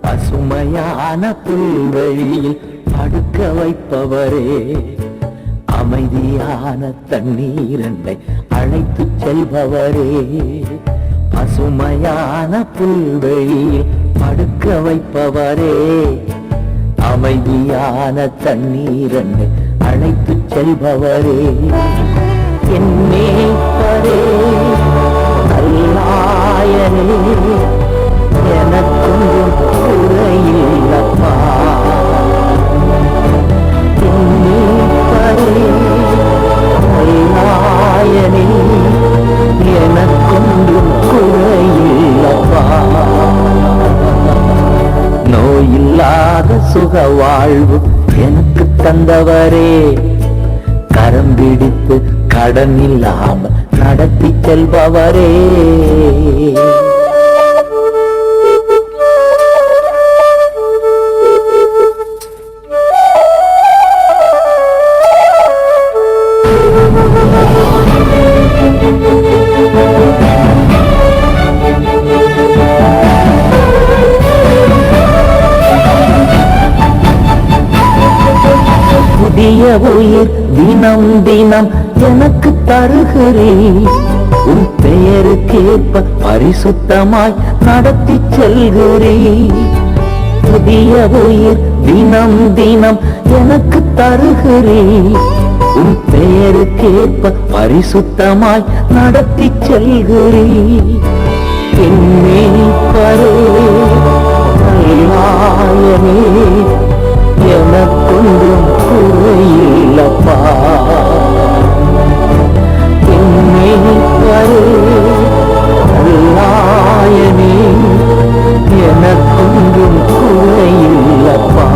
பசுமையான புல்வெளியில் படுக்க வைப்பவரே, அமைதியான தண்ணீரண்டை அழைத்து செல்பவரே. பசுமையான புல்வெளியில் படுக்க வைப்பவரே, அமைதியான தண்ணீரண்டை அழைத்து செல்பவரே. என் மேய்ப்பரே, நல்லாயனே, எனக்கொன்றும் குறையில்லப்பா. என் மேய்ப்பரே, நல்லாயனே, எனக்கொன்றும் குறையில்லப்பா. நோயில்லாத சுக வாழ்வு எனக்கு தந்தவரே, கரம் பிடித்து கடன் இல்லாமல் நடத்தி செல்பவரே. புதிய உயிர் தினம் தினம் எனக்கு தருகிறேன், உன் பெயருக்கேற்ப பரிசுத்தமாய் நடத்தி செல்கிறேன். புதிய உயிர் தினம் தினம் எனக்கு தருகிறேன், உன் பெயருக்கேற்ப பரிசுத்தமாய் நடத்தி செல்கிறேன். என் மேய்ப்பரே, நல்லாயனே, எனக்கொன்றும் குறையில்லப்பா. என் மேய்ப்பரே, நல்லாயனே, எனக்கொன்றும் குறையில்லப்பா.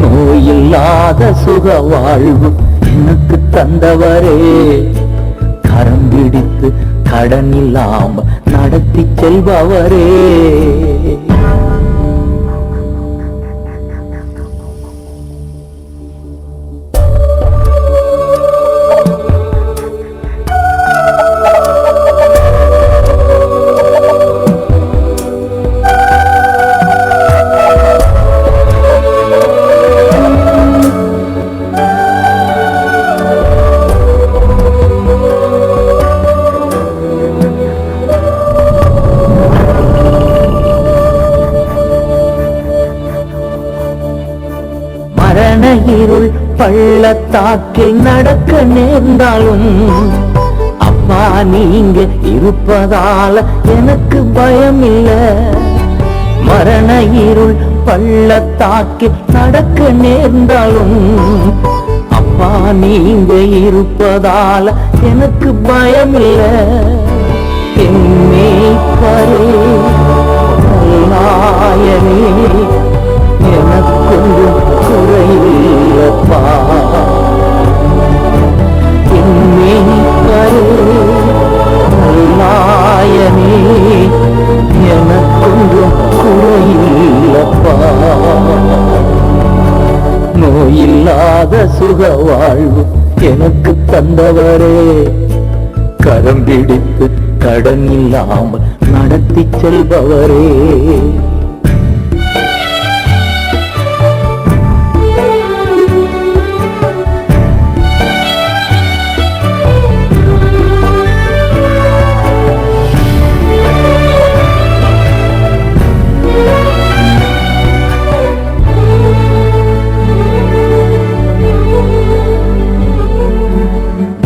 நோயில்லாத சுக வாழ்வு எனக்கு தந்தவரே, கரம் பிடித்து கடன் இல்லாம நடத்தி செல்பவரே. இருள் பள்ளத்தாக்கில் நடக்க நேர்ந்தாலும் அப்பா நீங்க இருப்பதால எனக்கு பயம் இல்ல. மரண இருள் பள்ளத்தாக்கில் நடக்க நேர்ந்தாலும் அப்பா நீங்க இருப்பதால எனக்கு பயம் இல்ல. என் மேய்ப்பரே, நல்லாயனே, எனக்கொன்றும் குறையில்லப்பா. என் மேய்ப்பரே, நல்லாயனே, எனக்கொன்றும் குறையில்லப்பா. நோயில்லாத சுக வாழ்வு எனக்கு தந்தவரே, கரம் பிடித்து கடன் இல்லாமல் நடத்தி செல்பவரே.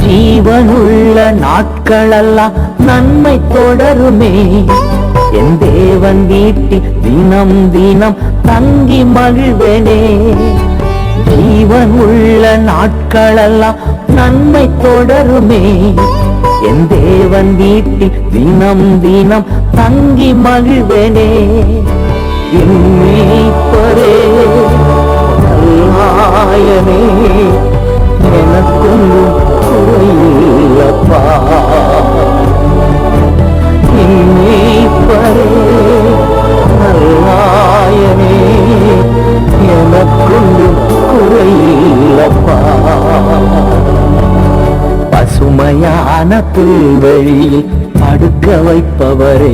ஜீவனுள்ள நாட்களெல்லாம் நன்மை தொடருமே, என் தேவன் வீட்டில் தினம் தினம் தங்கி மகிழ்வேனே. ஜீவன் உள்ள நாட்களெல்லாம் நன்மை தொடருமே. என் தேவன் வீட்டில் தினம் தினம் தங்கி மகிழ்வேனே. என் மீட்பரே நல்லாயனே, எனக்கொன்றும் குறையில்லப்பா. என் மீட்பரே நல்லாயனே, எனக்கொன்றும் குறையில்லப்பா. பசுமையான புல்வெளியில் படுக்க வைப்பவரே,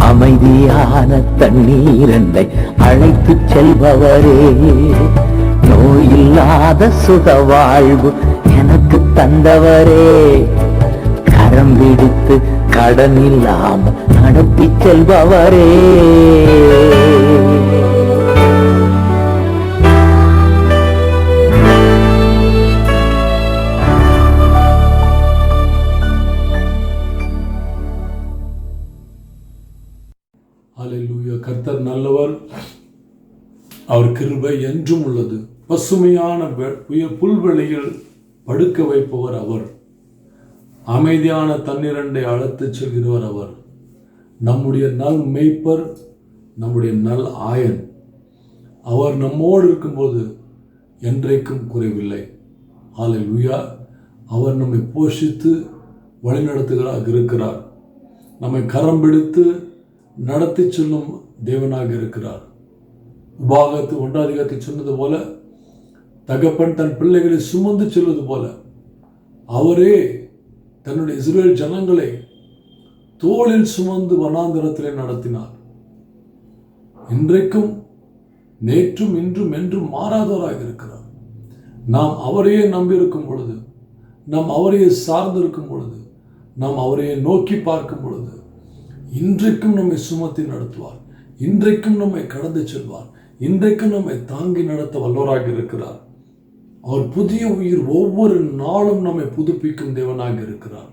அமைதியான தண்ணீரண்டை அழைத்து செல்பவரே, நோயில்லாத சுக வாழ்வு எனக்கு தந்தவரே, கரம் பிடித்து கடன் இல்லாமல் நடத்தி செல்பவரே. அல்லேலூயா. கர்த்தர் நல்லவர், அவர் கிருபை என்றும் உள்ளது. பசுமையான புல்வெளியில் படுக்க வைப்பவர் அவர், அமைதியான தண்ணீரண்டை அழைத்து செல்கிறவர் அவர், நம்முடைய நல் மேய்ப்பர், நம்முடைய நல் ஆயன். அவர் நம்மோடு இருக்கும்போது என்றைக்கும் குறைவில்லை. அல்லேலூயா. அவர் நம்மை போஷித்து வழிநடத்துகிறார் இருக்கிறார். நம்மை கரம் பிடித்து நடத்தி செல்லும் தேவனாக இருக்கிறார். உபாகத்து 1 சொன்னது போல, தகப்பன் தன் பிள்ளைகளை சுமந்து செல்வது போல அவரே தன்னுடைய இஸ்ரவேல் ஜனங்களை தோளில் சுமந்து வனாந்திரத்திலே நடத்தினார். இன்றைக்கும் நேற்றும் இன்றும் என்றும் மாறாதவராக இருக்கிறார். நாம் அவரையே நம்பியிருக்கும் பொழுது, நாம் அவரையே சார்ந்திருக்கும் பொழுது, நாம் அவரையே நோக்கி பார்க்கும் பொழுது இன்றைக்கும் நம்மை சுமத்தி நடத்துவார். இன்றைக்கும் நம்மை கடந்து செல்வார். இன்றைக்கும் நம்மை தாங்கி நடத்த வல்லவராக இருக்கிறார். அவர் புதிய உயிர் ஒவ்வொரு நாளும் நம்மை புதுப்பிக்கும் தேவனாக இருக்கிறார்.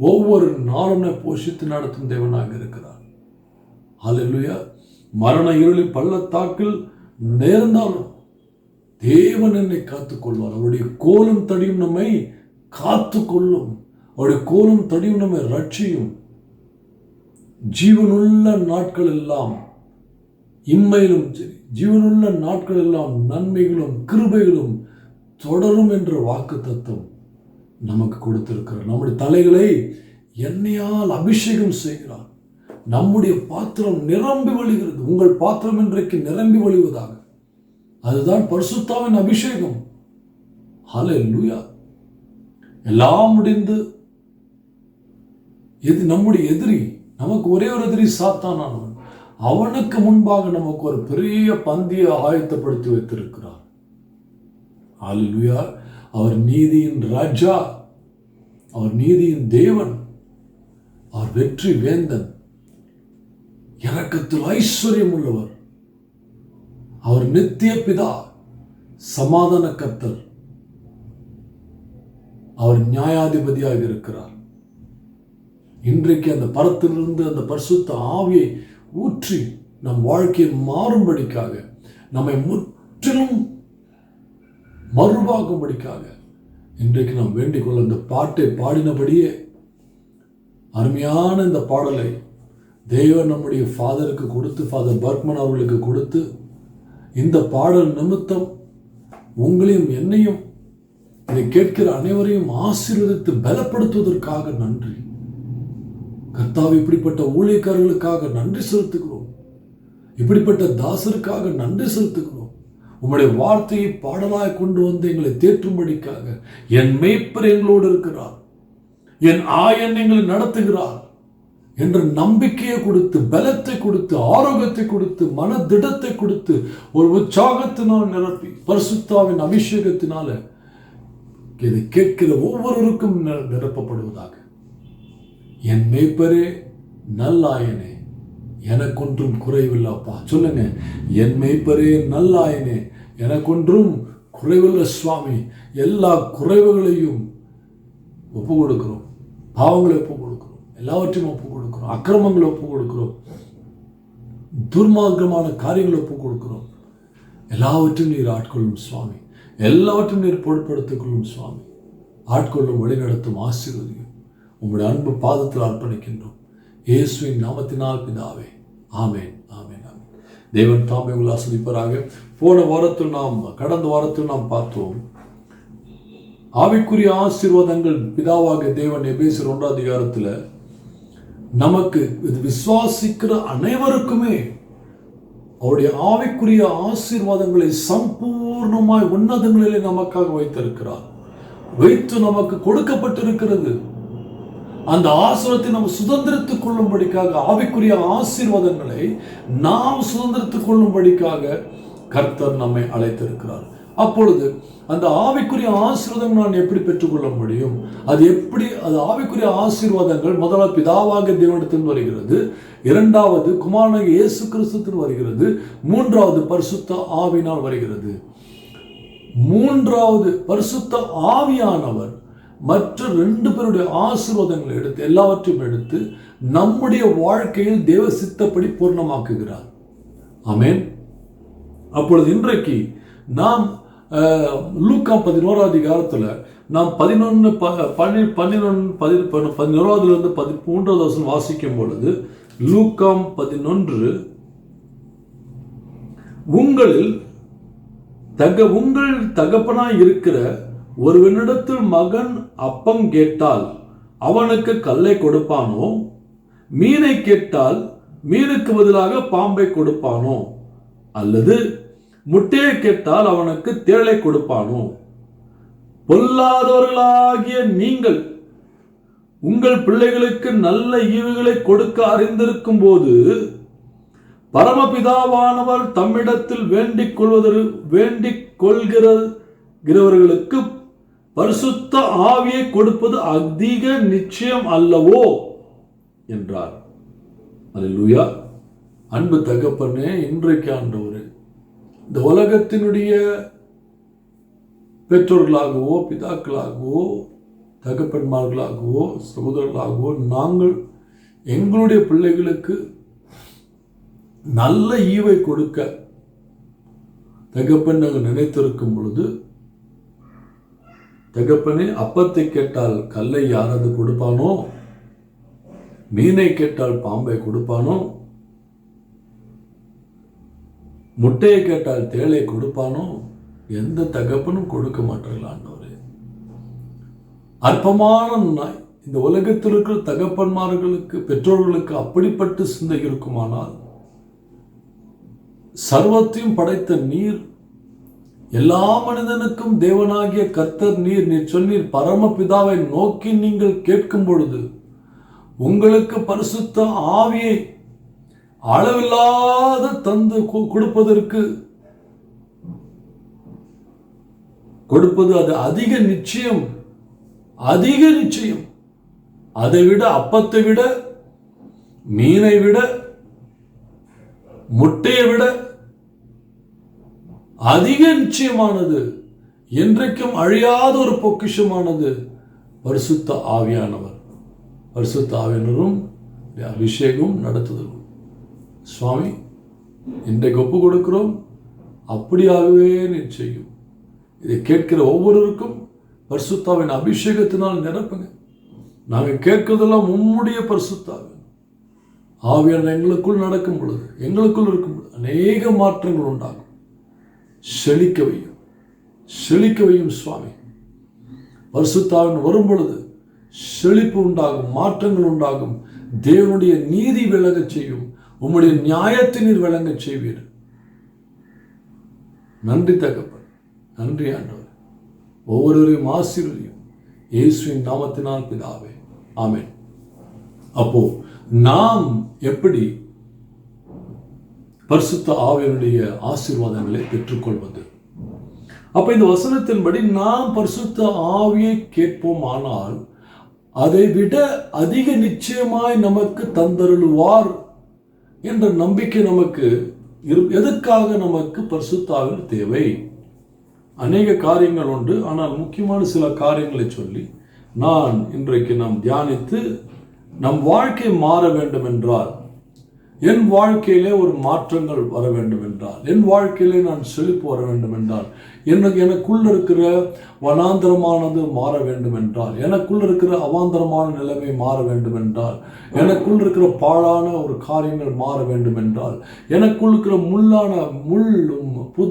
ஒவ்வொரு நாளும் நம்மை போஷித்து நடத்தும் தேவனாக இருக்கிறார். அல்லேலூயா. மரண இருளில் பள்ளத்தாக்கில் நேர்ந்தாலும் தேவன் என்னை காத்துக்கொள்வார். அவருடைய கோலும் தடியும் நம்மை காத்துக்கொள்ளும். அவருடைய கோலும் தடியும் நம்மை ரட்சியும். ஜீவனுள்ள நாட்கள் எல்லாம், இம்மையிலும் சரி, ஜீவனுள்ள நாட்கள் எல்லாம் நன்மைகளும் கிருபைகளும் தொடரும் என்ற வாக்கு தத்துவம் நமக்கு கொடுத்திருக்கிறார். நம்முடைய தலைகளை எண்ணெயால் அபிஷேகம் செய்கிறார். நம்முடைய பாத்திரம் நிரம்பி வழிகிறது. உங்கள் பாத்திரம் இன்றைக்கு நிரம்பி வழிவதாக. அதுதான் பரிசுத்தாவின் அபிஷேகம். ஹல்லேலூயா. எல்லாம் முடிந்து நம்முடைய எதிரி, நமக்கு ஒரே ஒரு எதிரி சாத்தானானவன், அவனுக்கு முன்பாக நமக்கு ஒரு பெரிய பந்தியை ஆயத்தப்படுத்தி வைத்திருக்கிறார். அல்லேலூயா. அவர் நீதியின் ராஜா, அவர் நீதியின் தேவன், அவர் வெற்றி வேந்தன், இரக்கத்தில் ஐஸ்வர்யம் உள்ளவர், அவர் நித்திய பிதா, சமாதான கர்த்தர், அவர் நியாயாதிபதியாக இருக்கிறார். இன்றைக்கு அந்த பரத்திலிருந்து அந்த பரிசுத்த ஆவியை ஊற்றி நம் வாழ்க்கையை மாறும்படிக்காக, நம்மை முற்றிலும் மறுபாகும்படிக்காக இன்றைக்கு நாம் வேண்டிக் கொள்ள இந்த பாட்டை பாடினபடியே அருமையான இந்த பாடலை தேவன் நம்முடைய ஃபாதருக்கு கொடுத்து, ஃபாதர் பர்க்மன் அவர்களுக்கு கொடுத்து, இந்த பாடல் நிமித்தம் உங்களையும் என்னையும் இதை கேட்கிற அனைவரையும் ஆசீர்வதித்து பலப்படுத்துவதற்காக நன்றி. கர்த்தாவே, இப்படிப்பட்ட ஊழியக்காரர்களுக்காக நன்றி செலுத்துகிறோம். இப்படிப்பட்ட தாசருக்காக நன்றி செலுத்துகிறோம். உம்முடைய வார்த்தையை பாடலாய் கொண்டு வந்து எங்களை தேற்றும்படிக்காக என் மேய்ப்பர் எங்களோடு இருக்கிறார், என் ஆயன் எங்களை நடத்துகிறார் என்ற நம்பிக்கையை கொடுத்து, பலத்தை கொடுத்து, ஆரோக்கியத்தை கொடுத்து, மன திடத்தை கொடுத்து, ஒரு உற்சாகத்தினால் நிரப்பி, பரிசுத்தாவின் அபிஷேகத்தினால இதை கேட்கிற ஒவ்வொருவருக்கும் நிரப்பப்படுவதாக. என் மேய்ப்பரே நல்லாயனே, எனக்கொன்றும் குறைவில்லப்பா. சொல்லுங்க, என் மேய்ப்பரே நல்லாயனே, எனக்கொன்றும் குறைவில்லை சுவாமி. எல்லா குறைவுகளையும் ஒப்பு கொடுக்கிறோம், பாவங்களை ஒப்பு கொடுக்கிறோம், எல்லாவற்றையும் ஒப்பு கொடுக்கிறோம். கொடுக்கிறோம், அக்கிரமங்களை ஒப்பு கொடுக்கிறோம், துர்மார்க்கமான காரியங்களை ஒப்பு கொடுக்கிறோம். எல்லாவற்றையும் நீர் ஆட்கொள்ளும் சுவாமி, எல்லாவற்றையும் நீர் பொருட்படுத்திக் கொள்ளும் சுவாமி. ஆட்கொள்ளும், வழிநடத்தும், ஆசீர்வதியும். உங்களுடைய அன்பு பாதத்தில் அர்ப்பணிக்கின்றோம் இயேசுவின் நாமத்தினால் பிதாவே. ஆமேன், ஆமேன், ஆமேன். தேவன் தாமே உங்களை ஆசீர்வதிப்பாராக. கடந்த வாரத்தில் நாம் பார்த்தோம், ஆவிக்குரிய ஆசீர்வாதங்கள் பிதாவாக தேவன் எபேசியர் 1ஆம் அதிகாரத்தில் நமக்கு விசுவாசிக்கிற அனைவருக்குமே அவருடைய ஆவிக்குரிய ஆசீர்வாதங்களை சம்பூர்ணமாய் உன்னதங்களிலே நமக்காக வைத்திருக்கிறார், வைத்து நமக்கு கொடுக்கப்பட்டிருக்கிறது. அந்த ஆசீர்வாதத்தை நாம் சுதந்திரத்துக் கொள்ளும்படிக்காக, ஆவிக்குரிய ஆசீர்வாதங்களை நாம் சுதந்திரத்துக் கொள்ளும்படிக்காக கர்த்தர் நம்மை அழைத்திருக்கிறார். அப்பொழுது அந்த ஆவிக்குரிய ஆசீர்வாதங்கள் நான் எப்படி பெற்றுக்கொள்ள முடியும்? அது ஆவிக்குரிய ஆசீர்வாதங்கள் முதலாவது பிதாவாக தேவனிடத்தில் வருகிறது, இரண்டாவது குமாரனாகிய இயேசு கிறிஸ்துவில் வருகிறது, மூன்றாவது பரிசுத்த ஆவியினால் வருகிறது. மூன்றாவது பரிசுத்த ஆவியானவர் மற்ற 2 பேருடைய ஆசீர்வாதங்களை எடுத்து, எல்லாவற்றையும் எடுத்து நம்முடைய வாழ்க்கையில் தேவ சித்தப்படி பூர்ணமாக்குகிறார். ஆமென். அப்பொழுது இன்றைக்கு நாம் லூக்கா 11ஆம் அதிகாரத்தில் நாம் 11:11-11 வாசிக்கும் பொழுது, லூக்கா 11, உங்கள் தகப்பனாய் இருக்கிற ஒருவனிடத்தில் மகன் அப்பம் கேட்டால் அவனுக்கு கல்லை கொடுப்பானோ? மீனை கேட்டால் மீனுக்கு பதிலாக பாம்பை கொடுப்பானோ? அல்லது முட்டையை கேட்டால் அவனுக்கு தேளை கொடுப்பானோ? பொல்லாதவர்களாகிய நீங்கள் உங்கள் பிள்ளைகளுக்கு நல்ல ஈவுகளை கொடுக்க அறிந்திருக்கும் போது, பரமபிதாவானவர் தம்மிடத்தில் வேண்டிக் கொள்கிறவர்களுக்கு பரிசுத்த ஆவியை கொடுப்பது அதிக நிச்சயம் அல்லவோ என்றார். அல்லேலூயா. அன்பு தகப்பனே, இன்றைக்கு ஆண்டவரே, இந்த உலகத்தினுடைய பெற்றோர்களாகவோ பிதாக்களாகவோ தகப்பன்மார்களாகவோ சகோதரர்களாகவோ நாங்கள் எங்களுடைய பிள்ளைகளுக்கு நல்ல ஈவை கொடுக்க தகப்பன் நாங்கள் நினைத்திருக்கும் பொழுது, தகப்பனே, அப்பத்தை கேட்டால் கல்லை யாராவது கொடுப்பானோ? மீனை கேட்டால் பாம்பை கொடுப்பானோ? முட்டையை கேட்டால் தேளை கொடுப்பானோ? எந்த தகப்பனும் கொடுக்க மாட்டார்கள் ஆண்டவரே. அற்பமான இந்த உலகத்தில் இருக்கிற தகப்பன்மார்களுக்கு, பெற்றோர்களுக்கு அப்படிப்பட்ட சிந்தை இருக்குமானால், சர்வத்தையும் படைத்த நீர், எல்லா மனிதனுக்கும் தேவனாகிய கர்த்தர் நீர் சொன்னீர், பரமபிதாவை நோக்கி நீங்கள் கேட்கும் பொழுது உங்களுக்கு பரிசுத்த ஆவியை அளவில்லாத தந்து கொடுப்பது அது அதிக நிச்சயம். அதை விட, அப்பத்தை விட, மீனை விட, முட்டையை விட அதிக நிச்சயமானது, என்றைக்கும் அழியாத ஒரு பொக்கிஷமானது பரிசுத்த ஆவியானவர். பரிசுத்த ஆவியானவரும் அபிஷேகம் நடத்துதலும். சுவாமி, இன்றைக்கு ஒப்பு கொடுக்கிறோம், அப்படியாகவே நிச்சயம். இதை கேட்கிற ஒவ்வொருவருக்கும் பரிசுத்தாவின் அபிஷேகத்தினால் நிரப்புங்க. நாங்கள் கேட்கிறதெல்லாம் உம்முடைய பரிசுத்தாவின் ஆவியான எங்களுக்குள் இருக்கும் பொழுது அநேக மாற்றங்கள் உண்டாகும். செழிக்க வையும் சுவாமி. பரிசுத்தாவின் வரும் பொழுது செழிப்பு உண்டாகும், மாற்றங்கள் உண்டாகும். தேவனுடைய நீதி விளங்கச் செய்யும், உம்முடைய நியாயத்தை நீர் விளங்கச் செய்வீர். நன்றி தகப்பன், நன்றி ஆண்டவர். ஒவ்வொருவரையும் ஆசீர்வதியும் இயேசுவின் நாமத்தினால் பிதாவே, ஆமென். அப்போ நாம் எப்படி பரிசுத்த ஆவியினுடைய ஆசீர்வாதங்களை பெற்றுக்கொள்வது? அப்ப இந்த வசனத்தின்படி நாம் பரிசுத்த ஆவியை கேட்போம், ஆனால் அதை விட அதிக நிச்சயமாய் நமக்கு தந்தருளுவார் என்ற நம்பிக்கை நமக்கு எதற்காக நமக்கு பரிசுத்த ஆவி தேவை? அநேக காரியங்கள் உண்டு, ஆனால் முக்கியமான சில காரியங்களை சொல்லி நாம் தியானித்து நம் வாழ்க்கை மாற வேண்டும் என்றால், என் வாழ்க்கையிலே ஒரு மாற்றங்கள் வர வேண்டும் என்றால், என் வாழ்க்கையிலே நான் செழிப்பு வர வேண்டும் என்றால், எனக்குள்ள இருக்கிற வனாந்தரமானது மாற வேண்டும் என்றால், எனக்குள்ள இருக்கிற அவாந்தரமான நிலைமை மாற வேண்டும் என்றால், எனக்குள்ள இருக்கிற பாழான ஒரு காரியங்கள் மாற வேண்டும் என்றால், எனக்குள்ள இருக்கிற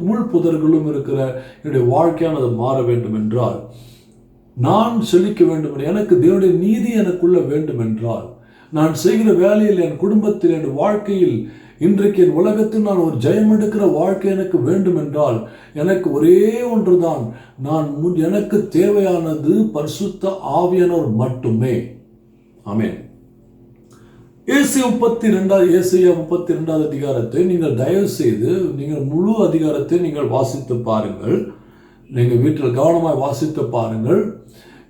முள் புதர்களும் இருக்கிற என்னுடைய வாழ்க்கையானது மாற வேண்டும் என்றால், நான் செழிக்க வேண்டும், எனக்கு தேவனுடைய நீதி எனக்குள்ள வேண்டும் என்றால், நான் செய்கிற வேலையில், என் குடும்பத்தில், என் வாழ்க்கையில், இன்றைக்கு என் உலகத்தில் நான் ஒரு ஜெயம் எடுக்கிற வாழ்க்கை எனக்கு வேண்டும் என்றால், எனக்கு ஒரே ஒன்றுதான், எனக்கு தேவையானது பரிசுத்த ஆவியானவர் மட்டுமே. ஆமென். ஏசாயா 32வது அதிகாரத்தை நீங்கள் தயவு செய்து நீங்கள் முழு அதிகாரத்தை நீங்கள் வாசித்து பாருங்கள். நீங்கள் வீட்டில் கவனமாய் வாசித்து பாருங்கள்.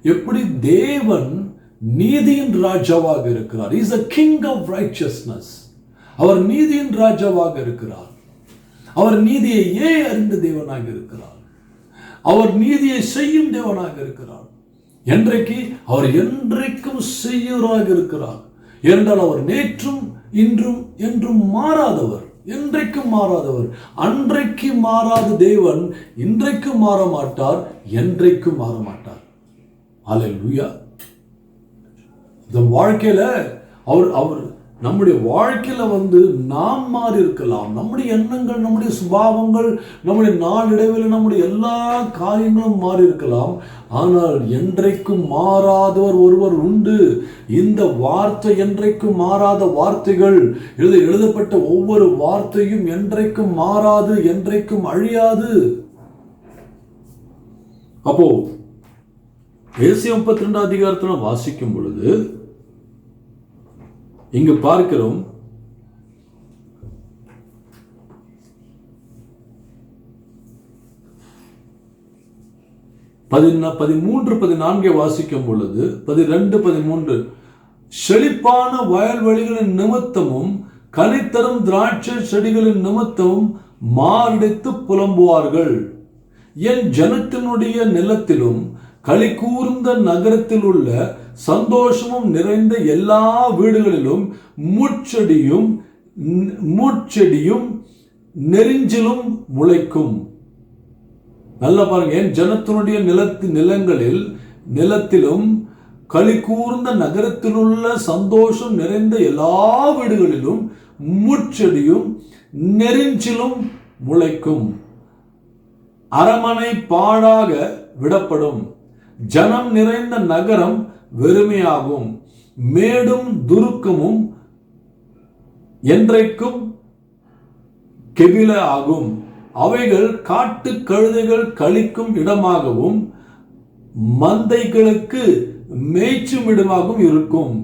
எப்படி தேவன் நீதியின் ராஜாவாக இருக்கிறார். He is a king of righteousness. அவர் நீதியின் ராஜாவாக இருக்கிறார். அவர் நீதியை அறிந்த தேவனாக இருக்கிறார். அவர் நீதியை செய்யும் தேவனாக இருக்கிறார். அவர் என்றைக்கும் செய்யவராக இருக்கிறார். என்றால் அவர் நேற்றும் இன்றும் என்றும் மாறாதவர், என்றைக்கும் மாறாதவர். அன்றைக்கு மாறாத தேவன் இன்றைக்கும் மாற மாட்டார், என்றைக்கும் மாற மாட்டார். அல்லேலூயா. இந்த வாழ்க்கையில அவர் நம்முடைய வாழ்க்கையில நாம் மாறி இருக்கலாம். நம்முடைய எண்ணங்கள், நம்முடைய சுபாவங்கள், நம்முடைய நாளடைவில் நம்முடைய எல்லா காரியங்களும் மாறி இருக்கலாம். ஆனால் என்றைக்கும் மாறாதவர் ஒருவர் உண்டு. இந்த வார்த்தை என்றைக்கும் மாறாத வார்த்தைகள், எழுதப்பட்ட ஒவ்வொரு வார்த்தையும் என்றைக்கும் மாறாது, என்றைக்கும் அழியாது. அப்போ ஏசாயா 32 அதிகாரத்தில் வாசிக்கும் பொழுது இங்கு பார்க்கிறோம், 13-14 வாசிக்கும் பொழுது 12-13 செழிப்பான வயல்வெளிகளின் நிமித்தமும் கனித்தரும் திராட்சை செடிகளின் நிமித்தமும் மாரடித்து புலம்புவார்கள். என் ஜனத்தினுடைய நிலத்திலும் களி கூர்ந்த நகரத்தில் உள்ள சந்தோஷமும் நிறைந்த எல்லா வீடுகளிலும் முட்செடியும் நெரிஞ்சிலும் முளைக்கும். நல்லா பாருங்க, என் ஜனத்தினுடைய நிலத்திலும் களி கூர்ந்த நகரத்தில் உள்ள சந்தோஷம் நிறைந்த எல்லா வீடுகளிலும் முட்செடியும் நெரிஞ்சிலும் முளைக்கும். அரமனை பாழாக விடப்படும், ஜனம் நிறைந்த நகரம் வெறுமையாகும், மேடும் துருக்கமும் என்றைக்கும் கெபில ஆகும். அவைகள் காட்டு கழுதைகள் கழிக்கும் இடமாகவும் மந்தைகளுக்கு மேய்ச்சும் இடமாகவும் இருக்கும்.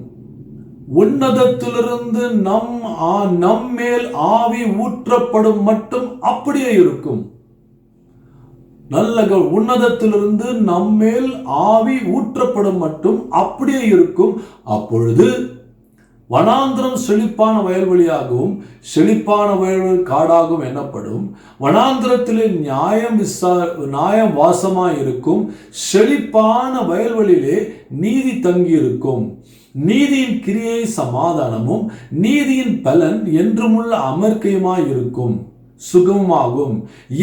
உன்னதத்திலிருந்து நம் மேல் ஆவி ஊற்றப்படும் மட்டும் அப்படியே இருக்கும். நல்ல உன்னதத்திலிருந்து நம்மேல் ஆவி ஊற்றப்படும் மட்டும் அப்படியே இருக்கும். அப்பொழுது வனாந்திரம் செழிப்பான வயல்வெளியாகவும் செழிப்பான வயல்வெளி காடாகவும் எண்ணப்படும். வனாந்திரத்திலே நியாயம் வாசமாயிருக்கும். செழிப்பான வயல்வெளியிலே நீதி தங்கியிருக்கும். நீதியின் கிரியை சமாதானமும் நீதியின் பலன் என்றுமுள்ள அமர்க்கையுமாயிருக்கும், சுகமாகும்.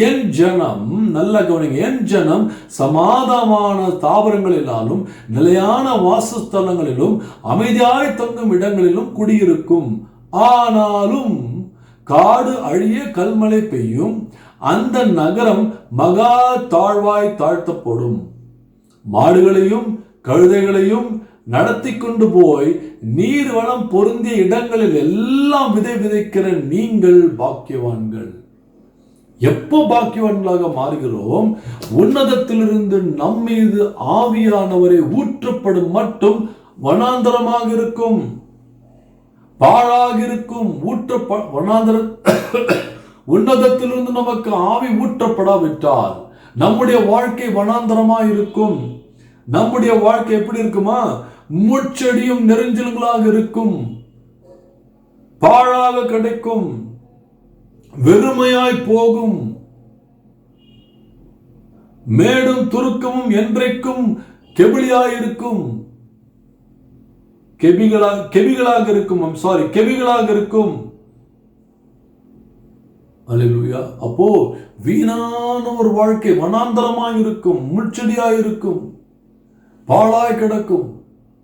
என் ஜனம், நல்ல கவனிங்க, என் ஜனம் சமாதானமான தாவரங்களிலும் நிலையான வாசஸ்தலங்களிலும் அமைதியாய் தங்கும் இடங்களிலும் குடியிருக்கும். ஆனாலும் காடு அழிய கல்மழை பெய்யும், அந்த நகரம் மகா தாழ்வாய் தாழ்த்தப்படும். மாடுகளையும் கழுதைகளையும் நடத்தி கொண்டு போய் நீர்வளம் பொருந்திய இடங்களில் எல்லாம் விதைக்கிற நீங்கள் பாக்கியவான்கள். எப்போ பாக்கியவான்களாக மாறுகிறோம்? உன்னதத்திலிருந்து நம்மீது ஆவியானவரை ஊற்றப்படும் மட்டும் வனாந்தரமாக இருக்கும், பாழாக இருக்கும். உன்னதத்திலிருந்து நமக்கு ஆவி ஊற்றப்படாவிட்டால் நம்முடைய வாழ்க்கை வனாந்தரமாக இருக்கும். நம்முடைய வாழ்க்கை எப்படி இருக்குமா? முட்செடியும் நெரிஞ்சல்களாக இருக்கும், பாழாக கிடைக்கும், வெறுமையாய் போகும், மேடும் துருக்கமும் என்றைக்கும் கெபிலியாயிருக்கும். கெபிகளாக இருக்கும். அல்லேலூயா. அப்போ வீணான ஒரு வாழ்க்கை வனாந்தரமாய் இருக்கும், முள்செடியாய் இருக்கும், பாழாய் கிடக்கும்.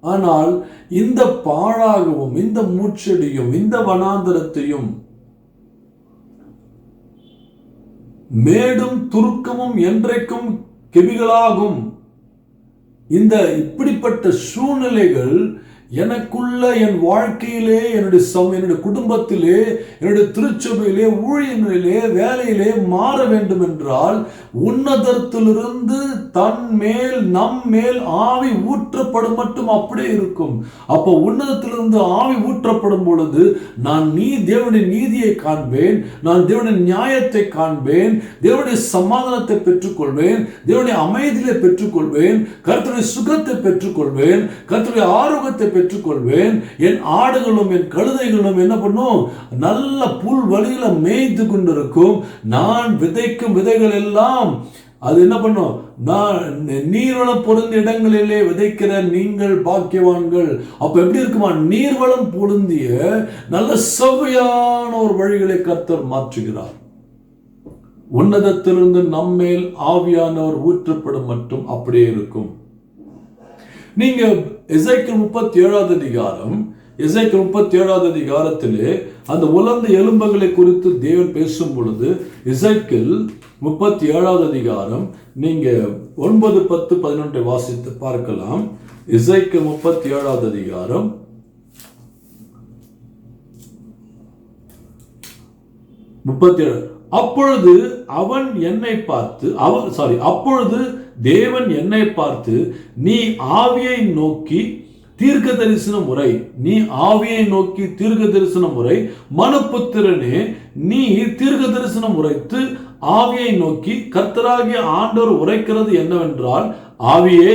ஆனால் இந்த பாழாகவும் இந்த முட்செடியும் இந்த வனாந்தரத்தையும் மேடும் துருக்கமும் என்றைக்கும் கெபிகளாகும். இந்த இப்படிப்பட்ட சூழ்நிலைகள் எனக்குள்ள என் வாழ்க்கையிலே, என்னுடைய குடும்பத்திலே, என்னுடைய திருச்சபையிலே, ஊழியங்களிலே, வேலையிலே மாற வேண்டும் என்றால் உன்னதத்திலிருந்து தன் மேல் நம் மேல் ஆவி ஊற்றப்படும் மட்டும் அப்படியே இருக்கும். அப்போ உன்னதத்திலிருந்து ஆவி ஊற்றப்படும் பொழுது நான் தேவனுடைய நீதியை காண்பேன், நான் தேவனுடைய நியாயத்தை காண்பேன், தேவனுடைய சமாதானத்தை பெற்றுக்கொள்வேன், தேவனுடைய அமைதியை பெற்றுக்கொள்வேன், கர்த்தருடைய சுகத்தை பெற்றுக்கொள்வேன், கர்த்தருடைய ஆரோக்கியத்தை பெற்றுக்கொள்வேன். என் ஆடுகளும் என் கழுதைகளும் என்ன பண்ணும்? நல்ல புல் வழியில மேய்த்து கொண்டிருக்கும். நான் விதைக்கும் விதைகள் எல்லாம் அது என்ன பண்ணும்? நான் நீர்வளம் பொருந்திய இடங்களிலே விதைக்கிற நீங்கள் பாக்கியவான்கள். அப்ப எப்படி இருக்குமா? நீர்வளம் பொருந்திய நல்ல செவ்வையான ஒரு வழிகளை கர்த்தர் மாற்றுகிறார். உன்னதத்திலிருந்து நம்மேல் ஆவியானவர் ஊற்றப்படும் மட்டும் அப்படியே இருக்கும். நீங்க எசேக்கியேல் 37வது அதிகாரம், எசேக்கியேல் 37வது அதிகாரத்திலே அந்த உலர்ந்த எலும்புகளை குறித்து தேவன் பேசும் பொழுது எசேக்கியேல் 37வது அதிகாரம் நீங்க 9, 10, 11 வாசித்து பார்க்கலாம். எசேக்கியேல் 37வது அதிகாரம் 37. அப்பொழுது தேவன் என்னை பார்த்து நீ ஆவியை நோக்கி தீர்க்க தரிசனம் முறை, மனுபுத்திரனே நீ தீர்க்க தரிசனம் உரைத்து ஆவியை நோக்கி கர்த்தராகிய ஆண்டவர் உரைக்கிறது என்னவென்றால், ஆவியே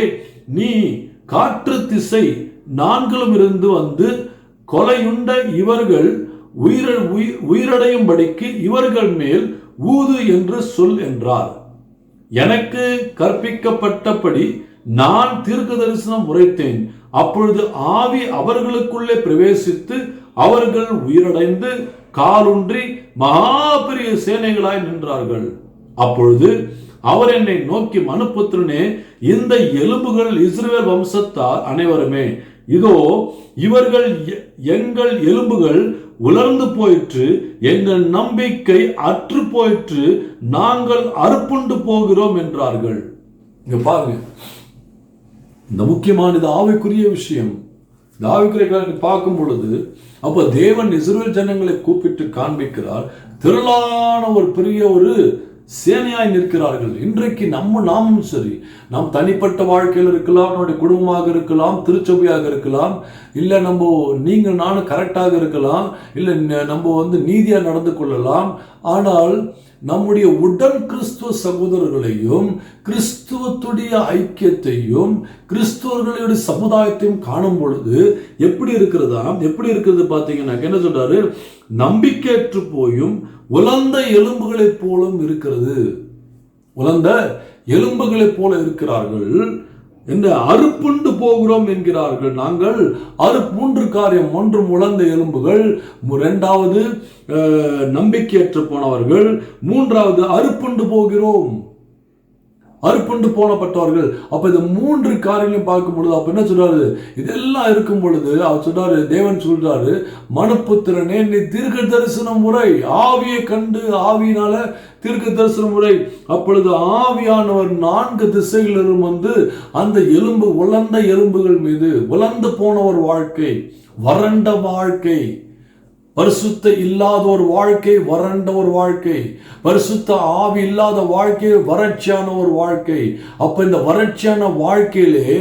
நீ காற்று திசை நான்கிலும் இருந்து வந்து கொலையுண்ட இவர்கள் உயிரடையும்படிக்கு இவர்கள் மேல் ஊது என்று சொல் என்றார். எனக்கு கற்பிக்கப்பட்டபடி நான் தீர்க்க தரிசனம் உரைத்தேன். அப்பொழுது ஆவி அவர்களுக்குள்ளே பிரவேசித்து அவர்கள் உயிரடைந்து காலூன்றி மகா பெரிய சேனைகளாய் நின்றார்கள். அப்பொழுது அவர் என்னை நோக்கி, மனுபுத்திரனே, இந்த எலும்புகள் இஸ்ரவேல் வம்சத்தார் அனைவருமே, இதோ இவர்கள் எங்கள் எலும்புகள் உலர்ந்து போயிற்று, எங்கள் நம்பிக்கை அற்று போயிற்று, நாங்கள் அறுப்புண்டு போகிறோம் என்றார்கள். இங்க பாருங்க, இந்த முக்கியமான இது ஆவிக்குரிய விஷயம். இந்த ஆவிக்குரிய பார்க்கும் பொழுது அப்ப தேவன் இஸ்ரவேல் ஜனங்களை கூப்பிட்டு காண்பிக்கிறார். திரளான ஒரு பெரிய ஒரு சேனையாய் நிற்கிறார்கள். இன்றைக்கு நாமும் சரி, நாம் தனிப்பட்ட வாழ்க்கையில் இருக்கலாம், நம்முடைய குடும்பமாக இருக்கலாம், திருச்சபையாக இருக்கலாம், இல்லை நீங்கள் நானும் கரெக்டாக இருக்கலாம், இல்லை நம்ம நீதியா நடந்து கொள்ளலாம். ஆனால் நம்முடைய உடன் கிறிஸ்துவ சகோதரர்களையும் கிறிஸ்துவத்துடைய ஐக்கியத்தையும் கிறிஸ்துவர்களுடைய சமுதாயத்தையும் காணும் பொழுது எப்படி இருக்கிறது பார்த்தீங்கன்னா, என்ன சொல்றாரு? நம்பிக்கையற்று போயும் உலர்ந்த எலும்புகளைப் போலும் இருக்கிறது. உலர்ந்த எலும்புகளைப் போல இருக்கிறார்கள் என்று அறுப்புண்டு போகிறோம் என்கிறார்கள். நாங்கள் 3 காரியம்: 1 உலர்ந்த எலும்புகள், 2வது நம்பிக்கையற்று போனவர்கள், 3வது அறுப்புண்டு போகிறோம், அறுப்புண்டு போனப்பட்டவர்கள். அப்ப இந்த 3 காரியங்களையும் பார்க்கும் பொழுது அப்ப என்ன சொல்றாரு? இதெல்லாம் இருக்கும் பொழுது அவர் சொல்றாரு, தேவன் சொல்றாரு, மனுபுத்திரனே நீ தீர்க்க தரிசனம் முறை, ஆவியை கண்டு ஆவியினால தீர்க்க தரிசனம் முறை. அப்பொழுது ஆவியானவர் 4 திசைகளிலும் வந்து அந்த உலர்ந்த எலும்புகள் மீது, உலர்ந்து போன ஒரு வாழ்க்கை, வறண்ட வாழ்க்கை, பரிசுத்த இல்லாத ஒரு வாழ்க்கை, வறண்ட ஒரு வாழ்க்கை, பரிசுத்த ஆவி இல்லாத வாழ்க்கை, வறட்சியான ஒரு வாழ்க்கை. அப்ப இந்த வறட்சியான வாழ்க்கையிலே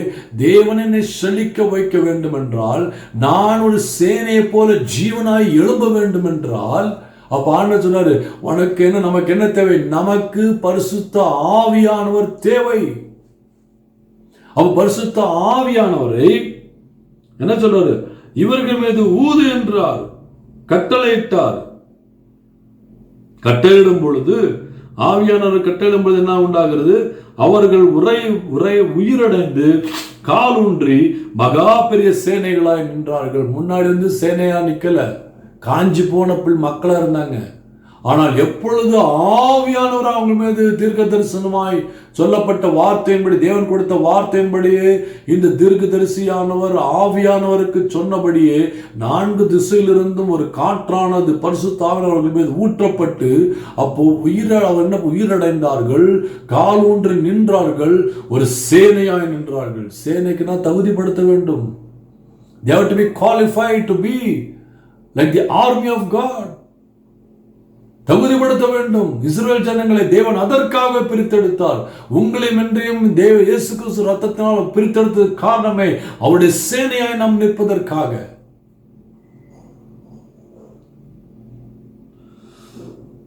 தேவன் என்னை செழிக்க வைக்க வேண்டும் என்றால், நான் ஒரு சேனையை போல ஜீவனாய் எழும்ப வேண்டும் என்றால், அப்ப ஆண்டவர் சொன்னாரு, நமக்கு என்ன தேவை? நமக்கு பரிசுத்த ஆவியானவர் தேவை. அப்ப பரிசுத்த ஆவியானவரை என்ன சொல்றாரு? இவர்கள் மீது ஊது என்றார், கட்டளையிட்டார். கட்டளையிடும் பொழுது ஆவியானவர் கட்டளையிடும்போது என்ன உண்டாகிறது? அவர்கள் உயிரடைந்து காலூன்றி மகா பெரிய சேனைகளாய் நின்றார்கள். முன்னாடி வந்து சேனையா நிக்கல, காஞ்சி போன மக்களா இருந்தாங்க. ஆனால் எப்பொழுது ஆவியானவர் அவங்க மீது தீர்க்க தரிசனமாய் சொல்லப்பட்ட வார்த்தையின்படி, தேவன் கொடுத்த வார்த்தையின்படியே இந்த தீர்க்க தரிசியானவர் ஆவியானவருக்கு சொன்னபடியே 4 திசையிலிருந்தும் ஒரு காற்றானது பரிசுத்த ஆவியானவர்கள் மீது ஊற்றப்பட்டு, அப்போ உயிரடைந்தார்கள், காலூன்றி நின்றார்கள், ஒரு சேனையாய் நின்றார்கள். சேனைக்குனா தகுதிப்படுத்த வேண்டும். They have to be qualified to be like the army of God. தகுதிப்படுத்த வேண்டும். இஸ்ரவேல் ஜனங்களை தேவன் அதற்காக பிரித்தெடுத்தார். உங்களையும் என்றையும் இயேசு கிறிஸ்து ரத்தத்தினால் பிரித்தெடுத்தது காரணமே அவருடைய சேனையாய் நாம் நிற்பதற்காக.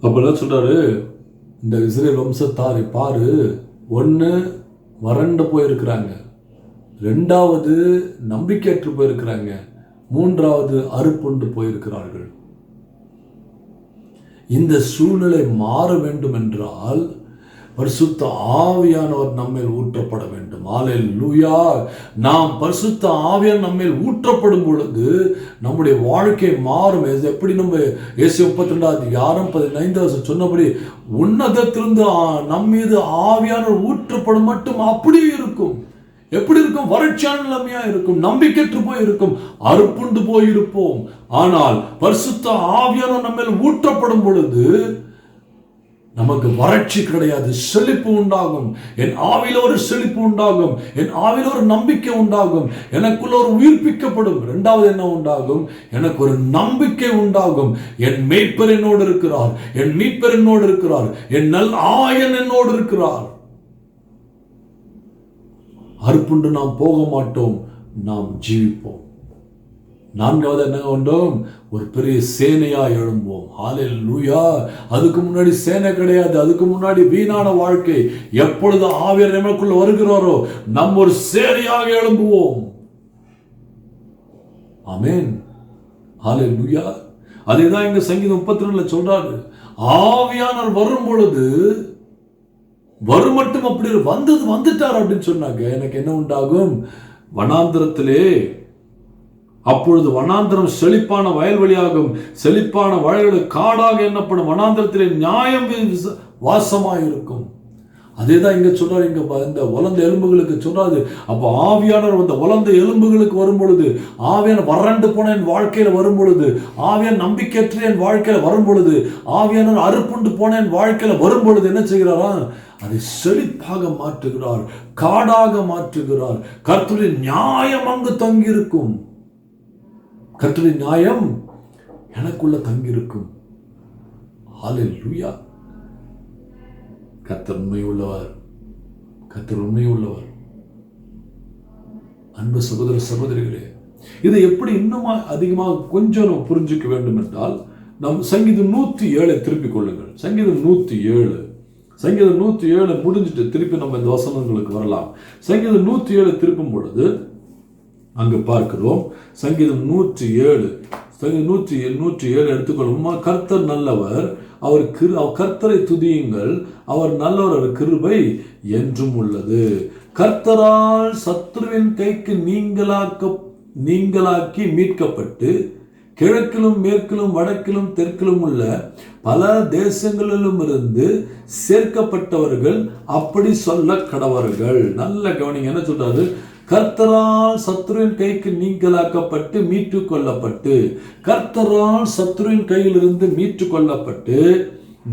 அப்ப சொல்றாரு, இந்த இஸ்ரவேல் வம்சத்தாரை பாரு, 1 வறண்டு போயிருக்கிறாங்க, 2வது நம்பிக்கையற்று போயிருக்கிறாங்க, 3வது அறுப்புண்டு போயிருக்கிறார்கள். இந்த சூழ்நிலை மாற வேண்டும் என்றால் பரிசுத்த ஆவியானவர் நம்மேல் ஊற்றப்பட வேண்டும். அல்லேலூயா. நாம் பரிசுத்த ஆவியானவர் நம்மேல் ஊற்றப்படும் பொழுது நம்முடைய வாழ்க்கை மாறும். எப்படி நம்ம ஏசாயா 32:15 சொன்னபடி உன்னதத்திலிருந்து நம் மீது ஆவியானவர் ஊற்றப்படும் மட்டும் அப்படியே இருக்கும். எப்படி இருக்கும்? வறட்சியான நிலைமையா இருக்கும், நம்பிக்கையற்று போய் இருக்கும், அறுப்புண்டு போயிருப்போம். ஆனால் பரிசுத்த ஆவியானவர் நம்ம மேல் ஊற்றப்படும் பொழுது நமக்கு வறட்சி கிடையாது, செழிப்பு உண்டாகும். என் ஆவியில ஒரு செழிப்பு உண்டாகும், என் ஆவியில ஒரு நம்பிக்கை உண்டாகும், எனக்குள்ள ஒரு உயிர்ப்பிக்கப்படும். 2வது என்ன உண்டாகும்? எனக்கு ஒரு நம்பிக்கை உண்டாகும். என் மேய்ப்பர் என்னோடு இருக்கிறார், என் மீட்பர் என்னோடு இருக்கிறார், என் நல் ஆயன் என்னோடு இருக்கிறார். அறுப்புண்டு நாம் போக மாட்டோம், நாம் ஜீவிப்போம். 4வது என்ன வேண்டும்? ஒரு பெரிய சேனையா எழும்புவோம். ஹல்லேலூயா. அதுக்கு முன்னாடி சேனை கிடையாது, அதுக்கு முன்னாடி வீணான வாழ்க்கை. எப்பொழுது ஆவியானவர் நமக்குள்ள வருகிறாரோ நாம் ஒரு சேனையாக எழும்புவோம். ஆமென். ஹல்லேலூயா. அதேதான் இங்க சங்கீதம் 32 சொல்றாரு, ஆவியானவர் வரும் பொழுது வரும் மட்டும் அப்படி வந்துட்டார் அப்படின்னு சொன்னாங்க. எனக்கு என்ன உண்டாகும்? வனாந்திரத்திலே அப்பொழுது வனாந்திரம் செழிப்பான வயல்வெளியாகும், செழிப்பான வயல்கள் காடாக எண்ணப்படும், வனாந்திரத்திலே நியாயம் வாசமாயிருக்கும். அதேதான் இங்க சொல்றாரு. இங்க இந்த உலர்ந்த எலும்புகளுக்கு சொல்றாரு. அப்ப ஆவியானவர் அந்த உலர்ந்த எலும்புகளுக்கு வரும் பொழுது, ஆவியான வறண்டு போன என் வாழ்க்கையில வரும் பொழுது, ஆவியான நம்பிக்கையற்ற என் வாழ்க்கையில வரும் பொழுது, ஆவியானவர் அறுப்புண்டு போன என் வாழ்க்கையில வரும் பொழுது என்ன செய்கிறாரா? அதை செழிப்பாக மாற்றுகிறார், காடாக மாற்றுகிறார். கர்த்தருடைய நியாயம் அங்கு தங்கியிருக்கும். கர்த்தருடைய நியாயம் எனக்குள்ள தங்கியிருக்கும். ஹல்லேலூயா. கர்த்தர் உண்மை உள்ளவர், கர்த்தர் உண்மை உள்ளவர். அன்பு சகோதர சகோதரிகளே, இதை எப்படி இன்னும் அதிகமாக கொஞ்சம் நம்ம புரிஞ்சுக்க வேண்டும் என்றால் நம் சங்கீதம் 107 திருப்பிக் கொள்ளுங்கள். சங்கீதம் 107 முடிஞ்சிட்டு திருப்பி நம்ம இந்த வசனங்களுக்கு வரலாம். சங்கீதம் 107 திருப்பும் பொழுது அங்கு பார்க்கிறோம். சங்கீதம் 107 எடுத்துக்கொள்ளும். கர்த்தர் நல்லவர், அவர் கர்த்தரை துதியுங்கள், அவர் நல்லவர், அவர் கிருபை என்றும் உள்ளது. கர்த்தரால் சத்துருவின் கைக்கு நீங்களாக்கி மீட்கப்பட்டு கிழக்கிலும் மேற்கிலும் வடக்கிலும் தெற்கிலும் உள்ள பல தேசங்களிலும் இருந்து சேர்க்கப்பட்டவர்கள் அப்படி சொல்ல கடவர்கள். நல்ல கவனிங்க, என்ன சொல்றாரு? கர்த்தரால் சத்துருவின் கைக்கு நீங்களாக்கப்பட்டு மீட்டு கொள்ளப்பட்டு, கர்த்தரால் சத்துருவின் கையிலிருந்து மீட்டு கொள்ளப்பட்டு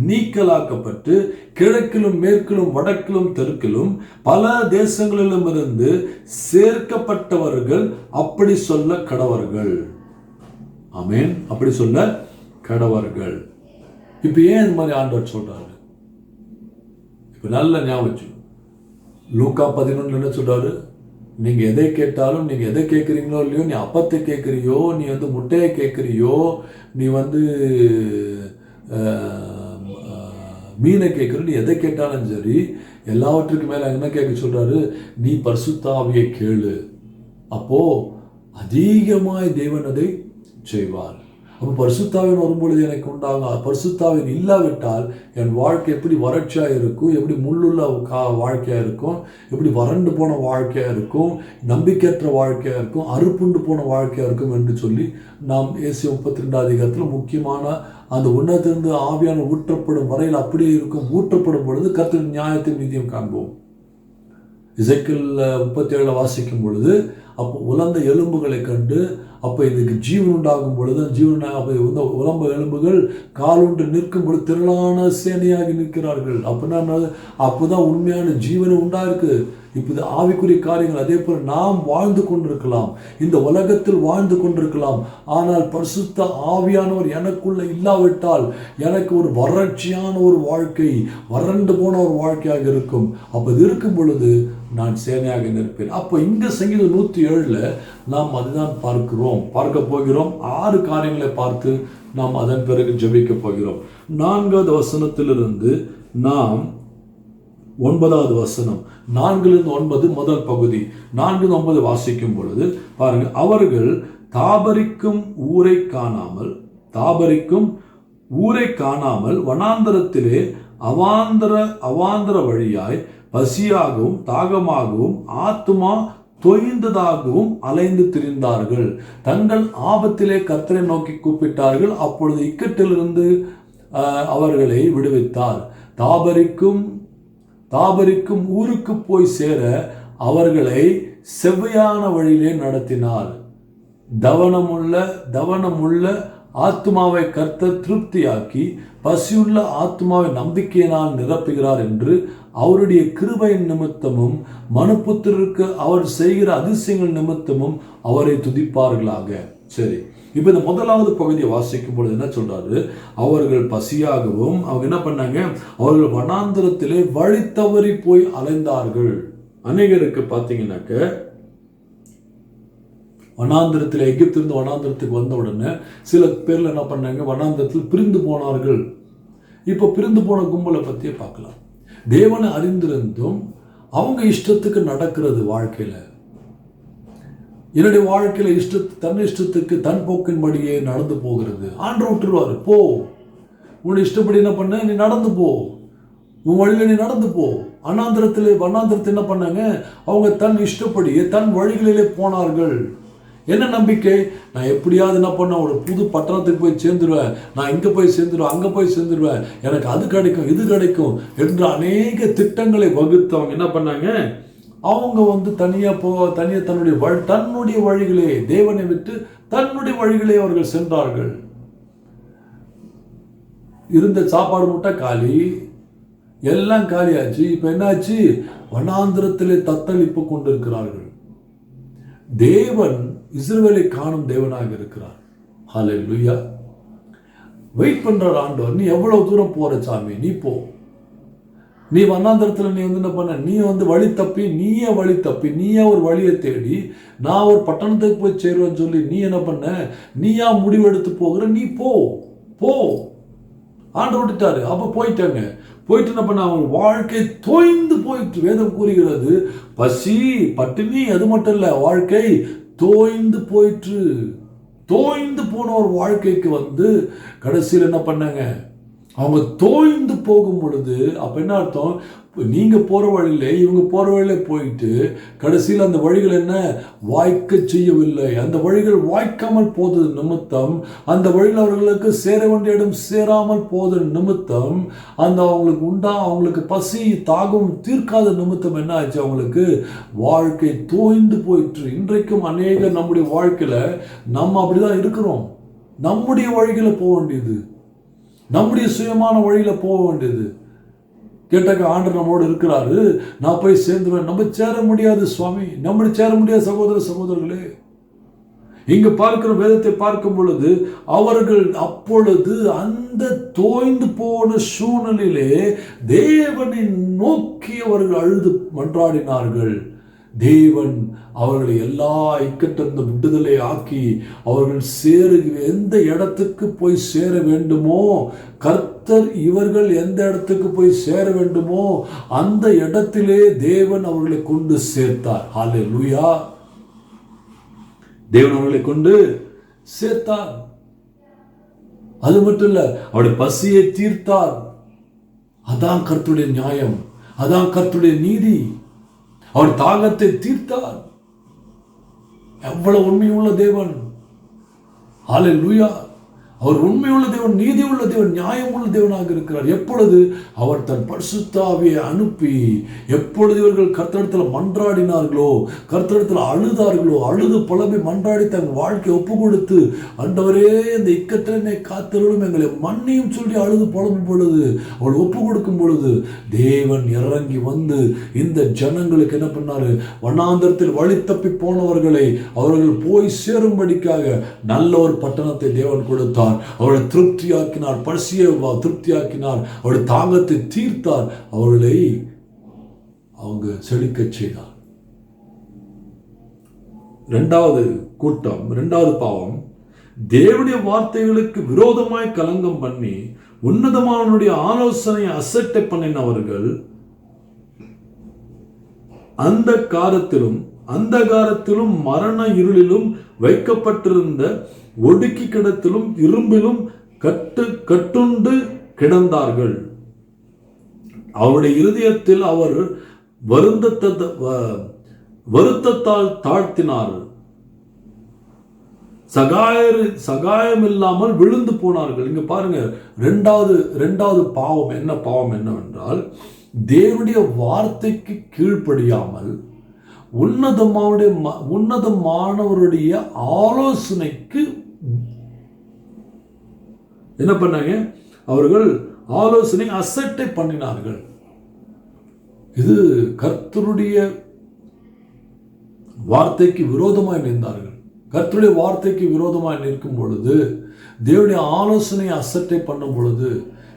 நீக்கலாக்கப்பட்டு கிழக்கிலும் மேற்கிலும் வடக்கிலும் தெற்கிலும் பல தேசங்களிலும் இருந்து சேர்க்கப்பட்டவர்கள் அப்படி சொல்ல கடவர்கள். ஆமென். அப்படி சொல்ல கடவர்கள். இப்ப ஏன் இந்த மாதிரி ஆண்டவர் சொல்றாரு? இப்ப நல்ல ஞாபகம். லூக்கா 11 என்ன சொல்றாரு? நீங்க எதை கேட்டாலும், நீங்க எதை கேட்குறீங்களோ இல்லையோ, நீ அப்பத்தை கேட்குறியோ, நீ முட்டையை கேட்குறியோ, நீ மீனை கேட்குற, நீ எதை கேட்டாலும் சரி, எல்லாவற்றுக்கு மேல என்ன கேட்க சொல்றாரு? நீ பரிசுத்த ஆவியை கேளு. அப்போ அதிகமாய் தேவன் அதை செய்வார். அப்போ பரிசுத்தாவின் வரும்பொழுது எனக்கு உண்டாகும். பரிசுத்தாவின் இல்லாவிட்டால் என் வாழ்க்கை எப்படி வறட்சியாக இருக்கும், எப்படி முள்ளுள்ள வாழ்க்கையாக இருக்கும், எப்படி வறண்டு போன வாழ்க்கையாக இருக்கும், நம்பிக்கையற்ற வாழ்க்கையாக இருக்கும், அறுப்புண்டு போன வாழ்க்கையாக இருக்கும் என்று சொல்லி நாம் ஏசியா 32 அதிகாரத்தில் முக்கியமான அந்த உன்னத்திலிருந்து ஆவியான ஊற்றப்படும் வரையில் அப்படியே இருக்கும். ஊற்றப்படும் பொழுது கர்த்தரின் நியாயத்தையும் நீதியும் காண்போம். எசேக்கியேல் 37 வாசிக்கும் பொழுது அப்போ உலர்ந்த எலும்புகளை கண்டு அப்போ இதுக்கு ஜீவன் உண்டாகும் பொழுது அப்போ உலம்ப எலும்புகள் காலுண்டு நிற்கும் பொழுது திரளான சேனையாகி நிற்கிறார்கள். அப்படின்னா அப்போதான் உண்மையான ஜீவனை உண்டாயிருக்கு. இப்போ ஆவிக்குரிய காரியங்கள் அதே போல் நாம் வாழ்ந்து கொண்டிருக்கலாம், இந்த உலகத்தில் வாழ்ந்து கொண்டிருக்கலாம். ஆனால் பரிசுத்த ஆவியானவர் எனக்குள்ள இல்லாவிட்டால் எனக்கு ஒரு வறட்சியான ஒரு வாழ்க்கை, வறண்டு போன ஒரு வாழ்க்கையாக இருக்கும். அப்போ இது இருக்கும் பொழுது நான் சேனையாக நிற்பேன். அப்போ இங்கே சங்கீதம் 107 நாம் அதுதான் பார்க்க போகிறோம். 6 காரியங்களை பார்த்து நாம் அதன் பிறகு ஜெபிக்க போகிறோம். 4வது வசனத்திலிருந்து நாம் 9வது வசனம், 4-9 முதல் பகுதி, 4-9 வாசிக்கும் பொழுது பாருங்க, அவர்கள் தாபரிக்கும் ஊரை காணாமல் வனாந்தரத்திலே அவாந்தர வழியாய் பசியாகவும் தாகமாகவும் ஆத்துமா தொய்ந்ததாகவும் அலைந்து திரிந்தார்கள். தங்கள் ஆபத்திலே கர்த்தரை நோக்கி கூப்பிட்டார்கள். அப்பொழுது இக்கட்டிலிருந்து அவர்களை விடுவித்தார். தாபரிக்கும் ஊருக்கு போய் சேர அவர்களை செவ்வையான வழியிலே நடத்தினார். தவனமுள்ள ஆத்மாவை கர்த்தர் திருப்தியாக்கி பசியுள்ள ஆத்மாவை நம்பிக்கையினால் நிரப்புகிறார் என்று அவருடைய கிருபையின் நிமித்தமும் மனுபுத்திரருக்கு அவர் செய்கிற அதிசயங்கள் நிமித்தமும் அவரை துதிப்பார்களாக. சரி, இப்போ இந்த முதலாவது பகுதியை வாசிக்கும் பொழுது என்ன சொல்றாரு? அவர்கள் பசியாகவும் அவங்க என்ன பண்ணாங்க? அவர்கள் வனாந்திரத்திலே வழி தவறி போய் அலைந்தார்கள். அநேகருக்கு பார்த்தீங்கன்னாக்க வனாந்திரத்தில் எகிப்திலிருந்து வனாந்திரத்துக்கு வந்த உடனே சில பேர்ல என்ன பண்ணாங்க? வனாந்திரத்தில் பிரிந்து போனார்கள். இப்போ பிரிந்து போன கும்பலை பற்றியே பார்க்கலாம். தேவனை அறிந்திருந்தும் அவங்க இஷ்டத்துக்கு நடக்கிறது. வாழ்க்கையில் என்னுடைய வாழ்க்கையில தன் இஷ்டத்துக்கு தன் போக்கின்படியே நடந்து போகிறது. ஆண்டவர் விட்டுருவாரு, போ உன்னுடைய இஷ்டப்படி என்ன பண்ண, நீ நடந்து போ, உன் வழியில நீ நடந்து போ. வனாந்திரத்தில் என்ன பண்ணாங்க? அவங்க தன் இஷ்டப்படியே தன் வழிகளிலே போனார்கள். என்ன நம்பிக்கை? நான் எப்படியாவது என்ன பண்ண, ஒரு புது பட்டணத்துக்கு போய் சேர்ந்துருவேன், நான் இங்கே போய் சேர்ந்துருவேன், அங்கே போய் சேர்ந்துருவேன், எனக்கு அது கிடைக்கும் இது கிடைக்கும் என்று அநேக திட்டங்களை வகுத்து அவங்க என்ன பண்ணாங்க? அவங்க தனியாக தன்னுடைய வழிகளே, தேவனை விட்டு தன்னுடைய வழிகளே அவர்கள் சென்றார்கள். இருந்த சாப்பாடு முட்டை காலி, எல்லாம் காலியாச்சு. இப்போ என்னாச்சு? வனாந்திரத்திலே தத்தளிப்பு கொண்டிருக்கிறார்கள். தேவன் இஸ்ரவேலை காணும் தேவனாக இருக்கிறார். ஹல்லேலூயா. வெயிட் பண்றார் ஆண்டவர். நீ எவ்வளவு தூரம் போற சாமி, நீ போ. நீ வனாந்திரத்தில் நீ என்ன பண்ண, நீ வழி தப்பி நீயே ஒரு வழியை தேடி நான் ஒரு பட்டணத்துக்கு போய் சேருவேன்னு சொல்லி நீ என்ன பண்ண, நீயா முடிவெடுத்து போகிற, நீ போ. ஆண்டு விட்டுட்டாரு. அப்ப போயிட்டாங்க. போயிட்டு என்ன பண்ண, அவங்க வாழ்க்கை தோய்ந்து போயிட்டு வேதம் கூறுகிறது. பசி பட்டினி அது மட்டும் இல்ல, வாழ்க்கை தோய்ந்து போயிற்று. தோய்ந்து போன ஒரு வாழ்க்கைக்கு கடைசியில் என்ன பண்ணாங்க? அவங்க தோய்ந்து போகும் பொழுது அப்ப என்ன அர்த்தம்? நீங்க போற வழியில இவங்க போற வழியில போயிட்டு கடைசியில் அந்த வழிகள் என்ன வாய்க்க செய்யவில்லை. அந்த வழிகள் வாய்க்காமல் போதது நிமித்தம், அந்த வழியில் அவர்களுக்கு சேர வேண்டிய இடம் சேராமல் போதது நிமித்தம், அந்த அவங்களுக்கு பசி தாகம் தீர்க்காத நிமித்தம் என்ன ஆச்சு? அவங்களுக்கு வாழ்க்கை தோய்ந்து போயிற்று. இன்றைக்கும் அநேகர் நம்முடைய வாழ்க்கையில நம்ம அப்படிதான் இருக்கிறோம். நம்முடைய வழிகளை போக வேண்டியது, நம்முடைய சுயமான வழியில போக வேண்டியது. கேட்டாக்க ஆண்டவர் நம்மோடு இருக்கிறாரு, நான் போய் சேர்ந்துருவேன். நம்ம சேர முடியாது சுவாமி, நம்ம சேர முடியாது சகோதரர்களே. இங்கு பார்க்கிற வேதத்தை பார்க்கும் பொழுது அவர்கள் அப்பொழுது அந்த தோய்ந்து போன சூழ்நிலையிலே தேவனை நோக்கி அவர்கள் அழுது மன்றாடினார்கள். தேவன் அவர்களை எல்லா இக்கட்டிலிருந்து விடுதலை ஆக்கி அவர்கள் எந்த இடத்துக்கு போய் சேர வேண்டுமோ, கர்த்தர் இவர்கள் எந்த இடத்துக்கு போய் சேர வேண்டுமோ அந்த இடத்திலே தேவன் அவர்களை கொண்டு சேர்த்தார். ஹல்லேலூயா. தேவன் அவர்களை கொண்டு சேர்த்தார். அது மட்டும் இல்ல, அவருடைய பசியை தீர்த்தார். அதான் கர்த்தருடைய நியாயம், அதான் கர்த்தருடைய நீதி. அவர் தாகத்தை தீர்த்தார். எவ்வளவு உண்மையுள்ள தேவன்! ஹல்லேலூயா! அவர் உண்மையுள்ள தேவன், நீதி உள்ள தேவன், நியாயம் உள்ள தேவனாக இருக்கிறார். எப்பொழுது அவர் தன் பரிசுத்த ஆவியை அனுப்பி, எப்பொழுது இவர்கள் கர்த்தரிடத்தில் மன்றாடினார்களோ, கர்த்தரிடத்தில் அழுதார்களோ, அழுது புலம்பி மன்றாடி தன் வாழ்க்கையை ஒப்பு கொடுத்து, ஆண்டவரே இந்த இக்கட்டினை காத்தருளும், எங்களை மன்னியும் சொல்லி அழுது புலம்பும் பொழுது, அவள் ஒப்பு கொடுக்கும் பொழுது தேவன் இறங்கி வந்து இந்த ஜனங்களுக்கு என்ன பண்ணாரு? வனாந்தரத்தில் வழி தப்பி போனவர்களை அவர்கள் போய் சேரும்படிக்காக நல்ல ஒரு பட்டணத்தை தேவன் கொடுத்தார். அவளை திருப்தியாக்கினார், பரிசியை திருப்தியாக்கினார், அவருடைய தாகத்தை தீர்த்தார், அவர்களை அவங்க செழிக்க செய்தார். இரண்டாவது கூட்டம், இரண்டாவது பாவம், தேவனுடைய வார்த்தைகளுக்கு விரோதமாய் கலங்கம் பண்ணி உன்னதமானவருடைய ஆலோசனை அசட்டை பண்ணினவர்கள் அந்தகாரத்திலும் மரண இருளிலும் வைக்கப்பட்டிருந்த ஒடுக்கி கிடத்திலும் இரும்பிலும் கட்டுண்டு கிடந்தார்கள். அவருடைய இருதயத்தில் அவர் வருத்தத்தால் தாழ்த்தினார். சகாயம் இல்லாமல் விழுந்து போனார்கள். இங்க பாருங்க, இரண்டாவது பாவம் என்ன? பாவம் என்னவென்றால், தேவனுடைய வார்த்தைக்கு கீழ்ப்படியாமல் உன்னதமானவருடைய ஆலோசனைக்கு என்ன பண்ணாங்க? அவர்கள் ஆலோசனை அசட்டை பண்ணினார்கள். இது கர்த்தருடைய வார்த்தைக்கு விரோதமாய் நின்றார்கள். கர்த்தருடைய வார்த்தைக்கு விரோதமாய் நிற்கும் பொழுது, தேவனுடைய ஆலோசனை அசட்டை பண்ணும் பொழுது,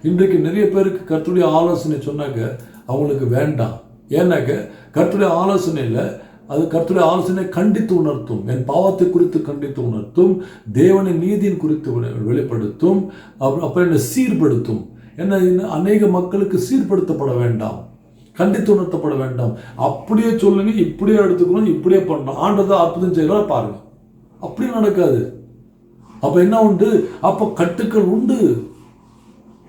இன்றைக்கு நிறைய பேருக்கு கர்த்தருடைய ஆலோசனை சொன்னாக்க அவங்களுக்கு வேண்டாம். ஏன்னாக்க கர்த்தருடைய ஆலோசனையில் அது கர்த்தருடைய ஆலோசனை கண்டித்து உணர்த்தும், என் பாவத்தை குறித்து கண்டித்து உணர்த்தும், தேவனின் நீதியின் குறித்து வெளிப்படுத்தும், அப்புறம் என்ன சீர்படுத்தும். என்ன, அநேக மக்களுக்கு சீர்படுத்தப்பட வேண்டாம், கண்டித்து உணர்த்தப்பட வேண்டாம். அப்படியே சொல்லுங்க, இப்படியே எடுத்துக்கணும், இப்படியே பண்ணணும், ஆண்டதான் அற்புதம் செய்யலாம் பாருங்க. அப்படி நடக்காது. அப்ப என்ன உண்டு? அப்ப கட்டுக்கள் உண்டு,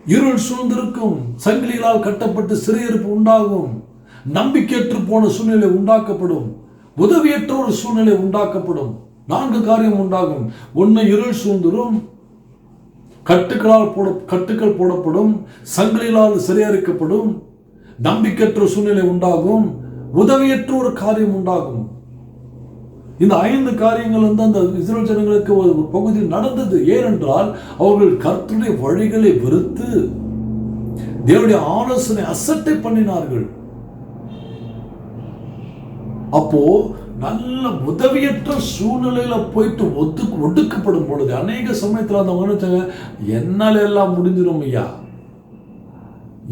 இருள் சூழ்ந்திருக்கும், சங்கிலிகளால் கட்டப்பட்டு சிறையிருப்பு உண்டாகும், நம்பிக்கையற்று போன சூழ்நிலை உண்டாக்கப்படும், உதவியற்ற ஒரு சூழ்நிலை உண்டாக்கப்படும். 4 காரியம் உண்டாகும். ஒன்று, இருள் சூழ்ந்துரும், கட்டுக்கள் போடப்படும், சங்கிலிகளால் சிறையறுக்கப்படும், நம்பிக்கையற்ற சூழ்நிலை உண்டாகும், உதவியற்ற ஒரு காரியம் உண்டாகும். இந்த 5 காரியங்கள் அந்த இஸ்ரவேல் ஜனங்களுக்கு ஒரு பகுதியில் நடந்தது. ஏனென்றால் அவர்கள் கர்த்தருடைய வழிகளை வெறுத்து தேவனுடைய ஆலோசனை அசட்டை பண்ணினார்கள். அப்போ நல்ல உதவியற்ற சூழ்நிலையில போயிட்டு ஒடுக்கப்படும் பொழுது அநேக சமயத்தில் அந்த நினைச்சாங்க, என்னால எல்லாம் முடிஞ்சிடும் ஐயா,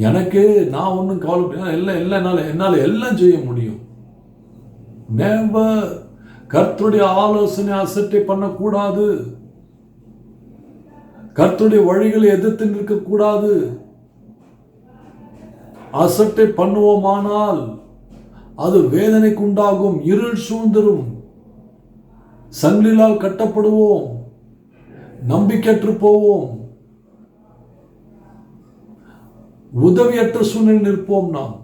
எனக்கு நான் ஒன்றும் கவலை என்னால எல்லாம் செய்ய முடியும். நெவர். கர்த்தருடைய ஆலோசனை அசட்டை பண்ணக்கூடாது. கர்த்தருடைய வழிகளை எதிர்த்து நிற்கக்கூடாது. அசட்டை பண்ணுவோமானால் அது வேதனைக்கு உண்டாகும், இருள் சூழ்ந்துரும், சங்கிலால் கட்டப்படுவோம், நம்பிக்கையற்று போவோம், உதவியற்ற சூழ்நிலை நிற்போம் நாம்.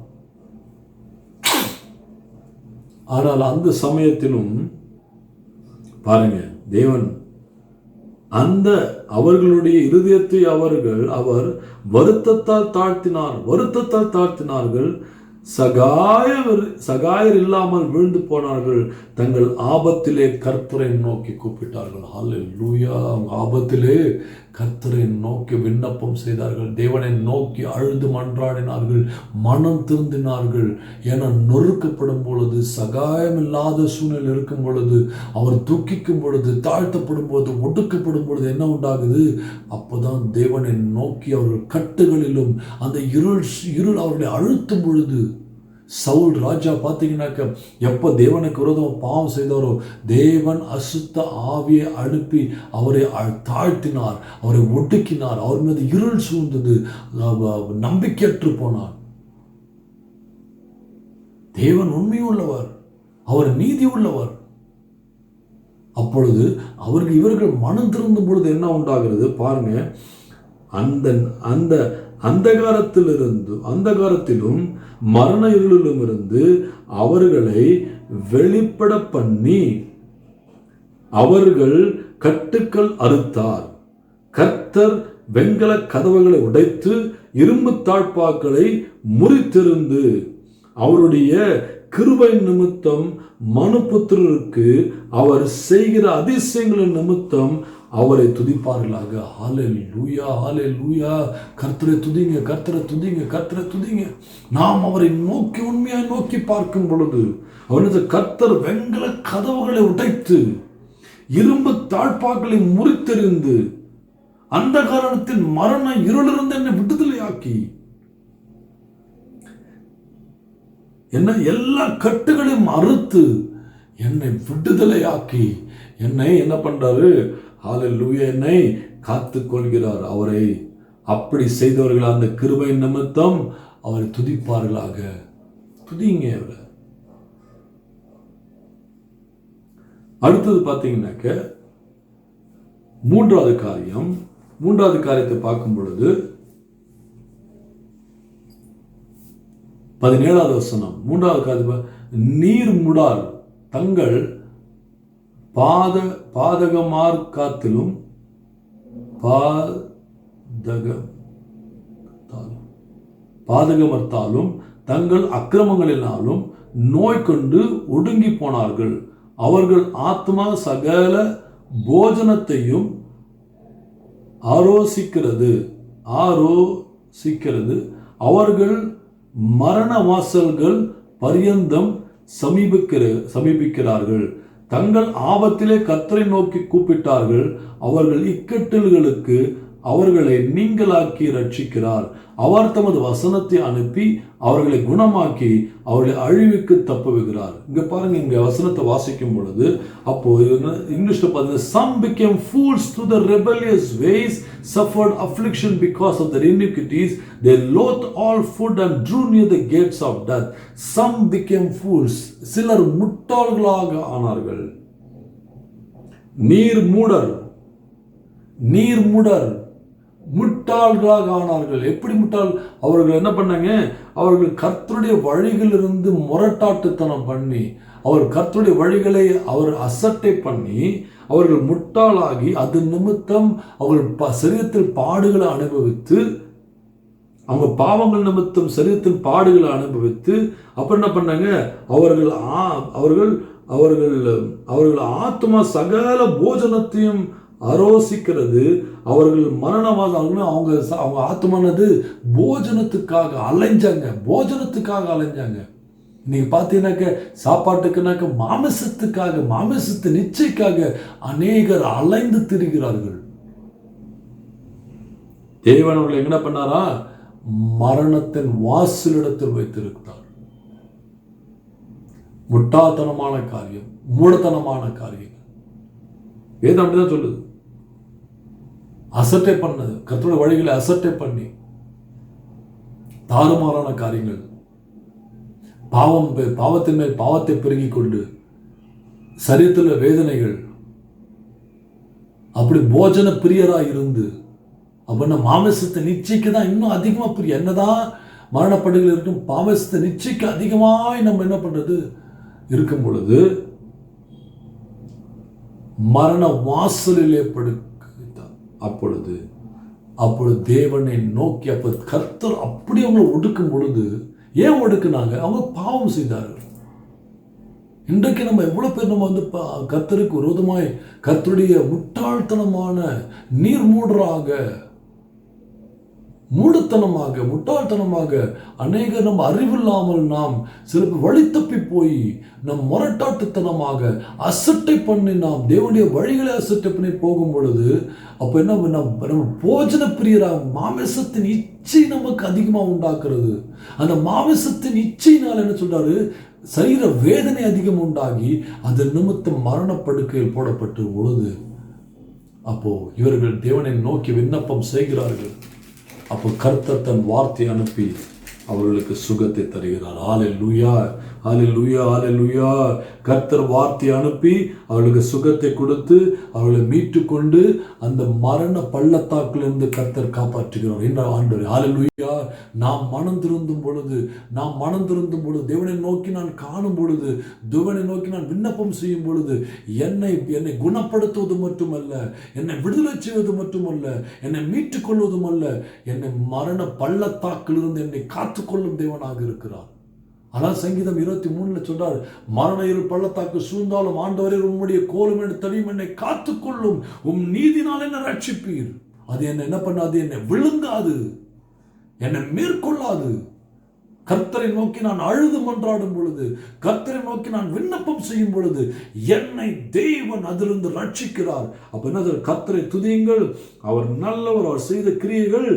ஆனால் அந்த சமயத்திலும் பாருங்க, தேவன் அந்த அவர்களுடைய இருதயத்தை அவர் வருத்தத்தால் தாழ்த்தினார்கள். சகாயர் இல்லாமல் விழுந்து போனார்கள். தங்கள் ஆபத்திலே கர்த்தரை நோக்கி கூப்பிட்டார்கள். ஹல்லேலூயா! அவங்க ஆபத்திலே கர்த்தரை நோக்கி விண்ணப்பம் செய்தார்கள். தேவனை நோக்கி அழுது மன்றாடினார்கள், மனம் திருந்தினார்கள். என நொறுக்கப்படும் பொழுது, சகாயம் இல்லாத சூழ்நிலை இருக்கும் பொழுது, அவர் துக்கிக்கும் பொழுது, தாழ்த்தப்படும் பொழுது, ஒடுக்கப்படும் பொழுது என்ன உண்டாகுது? அப்போதான் தேவனை நோக்கி அவர்கள் கட்டுகளிலும் அந்த இருள் அவர்களை அழுத்தும் பொழுது, சவுல் ராஜா பார்த்தீங்கன்னாக்க எப்போ தேவனுக்கு விரோதமாக பாவம் செய்தாரோ, தேவன் அசுத்த ஆவியை அனுப்பி அவரை தாழ்த்தினார், அவரை ஒடுக்கினார், அவர் மீது இருள் சூழ்ந்தது, நம்பிக்கையற்று போனார். தேவன் உண்மையுள்ளவர், அவர் நீதி உள்ளவர். அப்பொழுது இவர்கள் மனம் திருந்தும் பொழுது என்ன உண்டாகிறது பாருங்க. அந்த அந்த அந்தகாரத்திலும் மரண இருளிலும் இருந்து அவர்களை வெளிப்பட பண்ணி அவர்கள் கட்டுக்கள் அறுத்தார். கர்த்தர் வெண்கல கதவுகளை உடைத்து இரும்பு தாழ்பாக்களை முறித்திருந்து அவருடைய கிருபை நிமித்தம் மனுபுத்திரருக்கு அவர் செய்கிற அதிசயங்களின் நிமித்தம் அவரை துதிப்பார்களாக. ஹல்லேலூயா, ஹல்லேலூயா. கர்த்தரை துதிங்க, கர்த்தரை துதிங்க, கர்த்தரை துதிங்க. நாம் அவரை நோக்கி உண்மையாய் நோக்கி பார்க்கும் பொழுது அவரது கர்த்தர் வெண்கல கதவுகளை உடைத்து இரும்பு தாழ்பாக்களை முறித்தெறிந்து அந்த காரணத்தின் மரண இருளிலிருந்து என்னை விடுதலையாக்கி என்ன எல்லா கட்டுகளையும் அறுத்து என்னை விடுதலையாக்கி என்னை என்ன பண்றாரு? ஹல்லேலூயா, என்னை காத்துக் கொள்கிறார். அவரை அப்படி செய்தவர்கள் அந்த கிருபை நிமித்தம் அவரை துதிப்பார்களாக. துதிங்க அவரை. அடுத்தது பார்த்தீங்கன்னாக்க மூன்றாவது காரியத்தை பார்க்கும் பொழுது 17வது வசனம். மூன்றாவது காரியம், நீர் முடார் தங்கள் பாதகமார்க்காத்திலும் பாதகமர்த்தாலும் தங்கள் அக்கிரமங்களினாலும் நோய் கொண்டு ஒடுங்கி போனார்கள். அவர்கள் ஆத்மா சகல போஜனத்தையும் ஆரோசிக்கிறது. அவர்கள் மரண வாசல்கள் பரியந்தம் சமீபிக்கிறார்கள். தங்கள் ஆபத்திலே கர்த்தரை நோக்கி கூப்பிட்டார்கள். அவர்கள் இக்கட்டுகளுக்கு அவர்களை நீங்களாக்கி ரட்சிக்கிறார். அவர் தமது வசனத்தை அனுப்பி அவர்களை குணமாக்கி அவர்களை அழிவுக்கு தப்புகிறார். இங்க பாருங்க, இங்க வசனத்தை வாசிக்கும் பொழுது அப்போ இங்கிலீஷ்ல பாத்தீங்கன்னா, some became fools through the rebellious ways, suffered affliction because of their iniquities, they loathed all food and drew near the gates of death. Some became fools. சிலர் முட்டாள்களாக ஆனார்கள். நீர் மூடர் முட்டாள்களாக ஆனார்கள். எப்படி முட்டாள்? அவர்கள் என்ன பண்ணாங்க? அவர்கள் கர்த்தருடைய வழிகளிலிருந்து முரட்டாட்டுத்தனம் பண்ணி, அவர் கர்த்தருடைய வழிகளை அவர் அசட்டை பண்ணி அவர்கள் முட்டாளாகி அது நிமித்தம் அவர்கள் சரீரத்தில் பாடுகளை அனுபவித்து, அவங்க பாவங்கள் நிமித்தம் சரீரத்தில் பாடுகளை அனுபவித்து அப்புறம் என்ன பண்ணாங்க? அவர்கள் ஆத்மா சகல போஜனத்தையும் ஆரோசிக்கிறது. அவர்கள் மரணவாதம். அவங்க ஆத்மானது போஜனத்துக்காக அலைஞ்சாங்க. இன்னைக்கு பார்த்தீங்கன்னாக்க சாப்பாட்டுக்குனாக்க மாமிசத்து நிச்சயக்காக அநேகர் அலைந்து திரிகிறார்கள். தேவன் அவர்களை என்ன பண்ணாரா? மரணத்தின் வாசலிடத்தில் வைத்திருக்கிறார். முட்டாள்தனமான காரியம், மூடத்தனமான காரியம். வேதம் அப்படிதான் சொல்லுது. அசட்டை பண்ணது, கர்த்தருடைய வழிகளை அசட்டை பண்ணி தாறுமாறான காரியங்கள், பாவத்தின் மேல் பாவத்தை பெருகிக் கொண்டு சரீரத்தில் வேதனைகள், அப்படி போஜன பிரியராக இருந்து அப்படின்னா மாமிசத்தை நிச்சயிக்க தான் இன்னும் அதிகமா பிரியம். என்னதான் மரணப்படுகள் இருக்கும், மாமிசத்தை நிச்சயிக்க அதிகமாய் நம்ம என்ன பண்றது இருக்கும் பொழுது மரண வாசலிலே படுக்கிறார். அப்பொழுது தேவனை நோக்கி கர்த்தர் அப்படி அவங்களை ஒடுக்கும் பொழுது, ஏன் ஒடுக்குனாங்க? அவங்க பாவம் செய்தார்கள். இன்றைக்கு நம்ம எவ்வளவு பேர் நம்ம கர்த்தருக்கு விரோதமாய் கர்த்தருடைய முட்டாள்தனமான முட்டாள்தனமாக அநேக நம்ம அறிவில்லாமல் நாம் சில வழி தப்பி போய் நம் முரட்டாட்டுத்தனமாக அசட்டை பண்ணி நாம் தேவனுடைய வழிகளை அசட்டை பண்ணி போகும் பொழுது அப்போ என்ன நம்ம போஜன பிரியராக மாமிசத்தின் இச்சை நமக்கு அதிகமாக உண்டாக்குறது. அந்த மாமிசத்தின் இச்சையினால் என்ன சொல்றாரு? சரீர வேதனை அதிகம் உண்டாகி அது நிமித்தம் மரணப்படுக்கையில் போடப்பட்டு பொழுது அப்போ இவர்கள் தேவனை நோக்கி விண்ணப்பம் செய்கிறார்கள். அப்போ கர்த்தர் தன் வார்த்தை அனுப்பி அவர்களுக்கு சுகத்தை தருகிறார். ஹல்லேலூயா. ஹல்லேலூயா, ஹல்லேலூயா. கர்த்தர் வார்த்தை அனுப்பி அவளுக்கு சுகத்தை கொடுத்து அவளை மீட்டு கொண்டு அந்த மரண பள்ளத்தாக்கிலிருந்து கர்த்தர் காப்பாற்றுகிறார் என்ற ஆண்டவரே. ஹல்லேலூயா. நாம் மனம் திருந்தும் பொழுது தேவனை நோக்கி நான் காணும் பொழுது, தேவனை நோக்கி நான் விண்ணப்பம் செய்யும் பொழுது, என்னை குணப்படுத்துவது மட்டுமல்ல, என்னை விடுதலை செய்வது மட்டுமல்ல, என்னை மீட்டுக் கொள்வதும் அல்ல, என்னை மரண பள்ளத்தாக்கிலிருந்து என்னை காத்துக்கொள்ளும் தேவனாக இருக்கிறார். ஆனால் சங்கீதம் 23 சொல்றார், மரண இருள் பள்ளத்தாக்கு சூழ்ந்தாலும் ஆண்டவரே உம்முடைய கோலும் என் தடியும் என்னை காத்துக்கொள்ளும், உம் நீதினால் என்னை ரட்சிப்பீர். அது என்ன பண்ணாது, என்னை விழுங்காது, என்னை மேற்கொள்ளாது. கர்த்தரை நோக்கி நான் அழுது மன்றாடும் பொழுது, கர்த்தரை நோக்கி நான் விண்ணப்பம் செய்யும் பொழுது என்னை தேவன் அதிலிருந்து ரட்சிக்கிறார். அப்ப என்ன, கர்த்தரை துதியுங்கள், அவர் நல்லவர், அவர் செய்த கிரியைகள்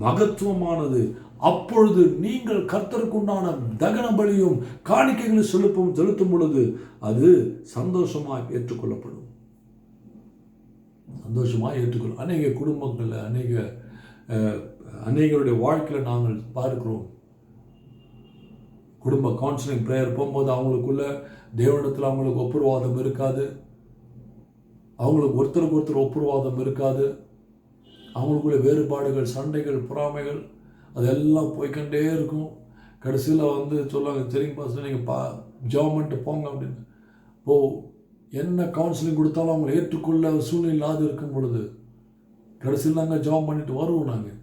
மகத்துவமானது. அப்பொழுது நீங்கள் கர்த்தருக்குண்டான தகன பலியும் காணிக்கைகளை செலுத்தும் பொழுது அது சந்தோஷமாக ஏற்றுக்கொள்ளப்படும். சந்தோஷமாக ஏற்றுக்கொள்ளும். அநேக குடும்பங்களில் அநேகருடைய வாழ்க்கையில் நாங்கள் பார்க்கிறோம், குடும்ப கவுன்சிலிங் ப்ரேயர் போகும்போது அவங்களுக்குள்ள தேவனிடத்தில் அவங்களுக்கு ஒப்புரவாதம் இருக்காது, அவங்களுக்கு ஒருத்தருக்கு ஒருத்தர் ஒப்புரவாதம் இருக்காது, அவங்களுக்குள்ள வேறுபாடுகள், சண்டைகள், பொறாமைகள் அதெல்லாம் போய்கொண்டே இருக்கும். கடைசியில் சொல்லுவாங்க, சரிங்க பாஸ்டர் நீங்கள் ஜெபம் பண்ணிட்டு போங்க அப்படின்னு. என்ன கவுன்சிலிங் கொடுத்தாலும் அவங்களை ஏற்றுக்கொள்ள சூழ்நிலை இல்லாது இருக்கும் பொழுது கடைசியில் நாங்கள் ஜெபம் பண்ணிட்டு வருவோம். நாங்கள்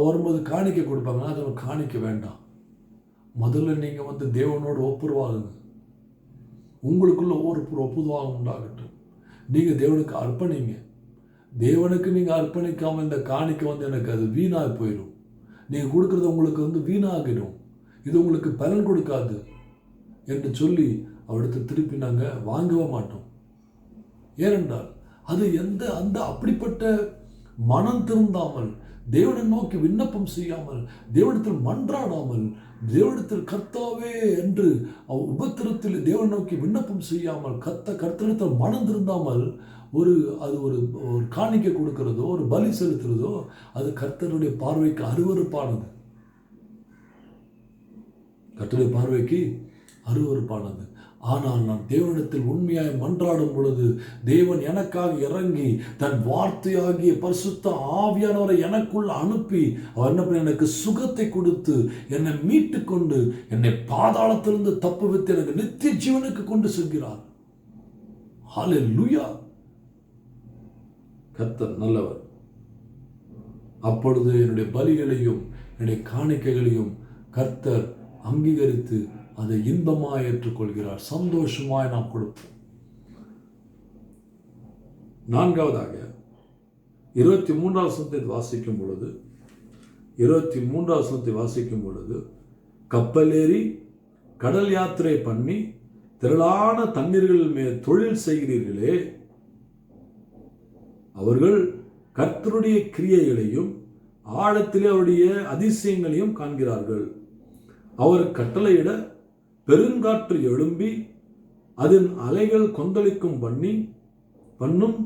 வரும்போது காணிக்கை கொடுப்பாங்க. அது காணிக்க வேண்டாம், முதல்ல நீங்கள் தேவனோடு ஒப்புரவாகுங்க, உங்களுக்குள்ள ஒப்புரவாகம் உண்டாகட்டும், நீங்கள் தேவனுக்கு அர்ப்பணிங்க. தேவனுக்கு நீங்கள் அர்ப்பணிக்காமல் இந்த காணிக்கை எனக்கு அது வீணாக போயிடும், நீங்கள் கொடுக்குறது உங்களுக்கு வீணாகிடும், இது உங்களுக்கு பலன் கொடுக்காது என்று சொல்லி அவரிடத்தை திருப்பி நாங்கள் வாங்கவே மாட்டோம். ஏனென்றால் அது அப்படிப்பட்ட மனம் திருந்தாமல், தேவனை நோக்கி விண்ணப்பம் செய்யாமல், தேவனிடத்தில் மன்றாடாமல், தேவனிடத்தில் கர்த்தாவே என்று உபத்திரத்தில் தேவனை நோக்கி விண்ணப்பம் செய்யாமல், கர்த்தரிடத்தில் மனம் திருந்தாமல் அது ஒரு காணிக்கை கொடுக்கிறதோ, ஒரு பலி செலுத்துறதோ, அது கர்த்தருடைய பார்வைக்கு அருவருப்பானது. கர்த்தருடைய பார்வைக்கு அருவருப்பானது. ஆனால் நான் தேவனிடத்தில் உண்மையாய் மன்றாடும் பொழுது தேவன் எனக்காக இறங்கி தன் வார்த்தையாகிய பரிசுத்த ஆவியானவரை எனக்குள்ள அனுப்பி அவர் என்ன பண்ண எனக்கு சுகத்தை கொடுத்து என்னை மீட்டு கொண்டு என்னை பாதாளத்திலிருந்து தப்புவித்து எனக்கு நித்திய ஜீவனுக்கு கொண்டு செல்கிறார். ஹல்லேலூயா. கர்த்தர் நல்லவர். அப்பொழுது என்னுடைய பலிகளையும் என்னுடைய காணிக்கைகளையும் கர்த்தர் அங்கீகரித்து அதை இன்பமாய் ஏற்றுக்கொள்கிறார். சந்தோஷமாய் நாம் கொடுப்போம். நான்காவதாக 23வது வசனத்தை வாசிக்கும் பொழுது கப்பலேறி கடல் யாத்திரை பண்ணி திரளான தண்ணீர்கள் மேல் தொழில் செய்கிறீர்களே, அவர்கள் கர்த்தருடைய கிரியைகளையும் ஆழத்திலே அவருடைய அதிசயங்களையும் காண்கிறார்கள். அவர் கட்டளையிட பெருங்காற்று எழும்பி அதன் அலைகள் கொந்தளிக்கும் பண்ணும்.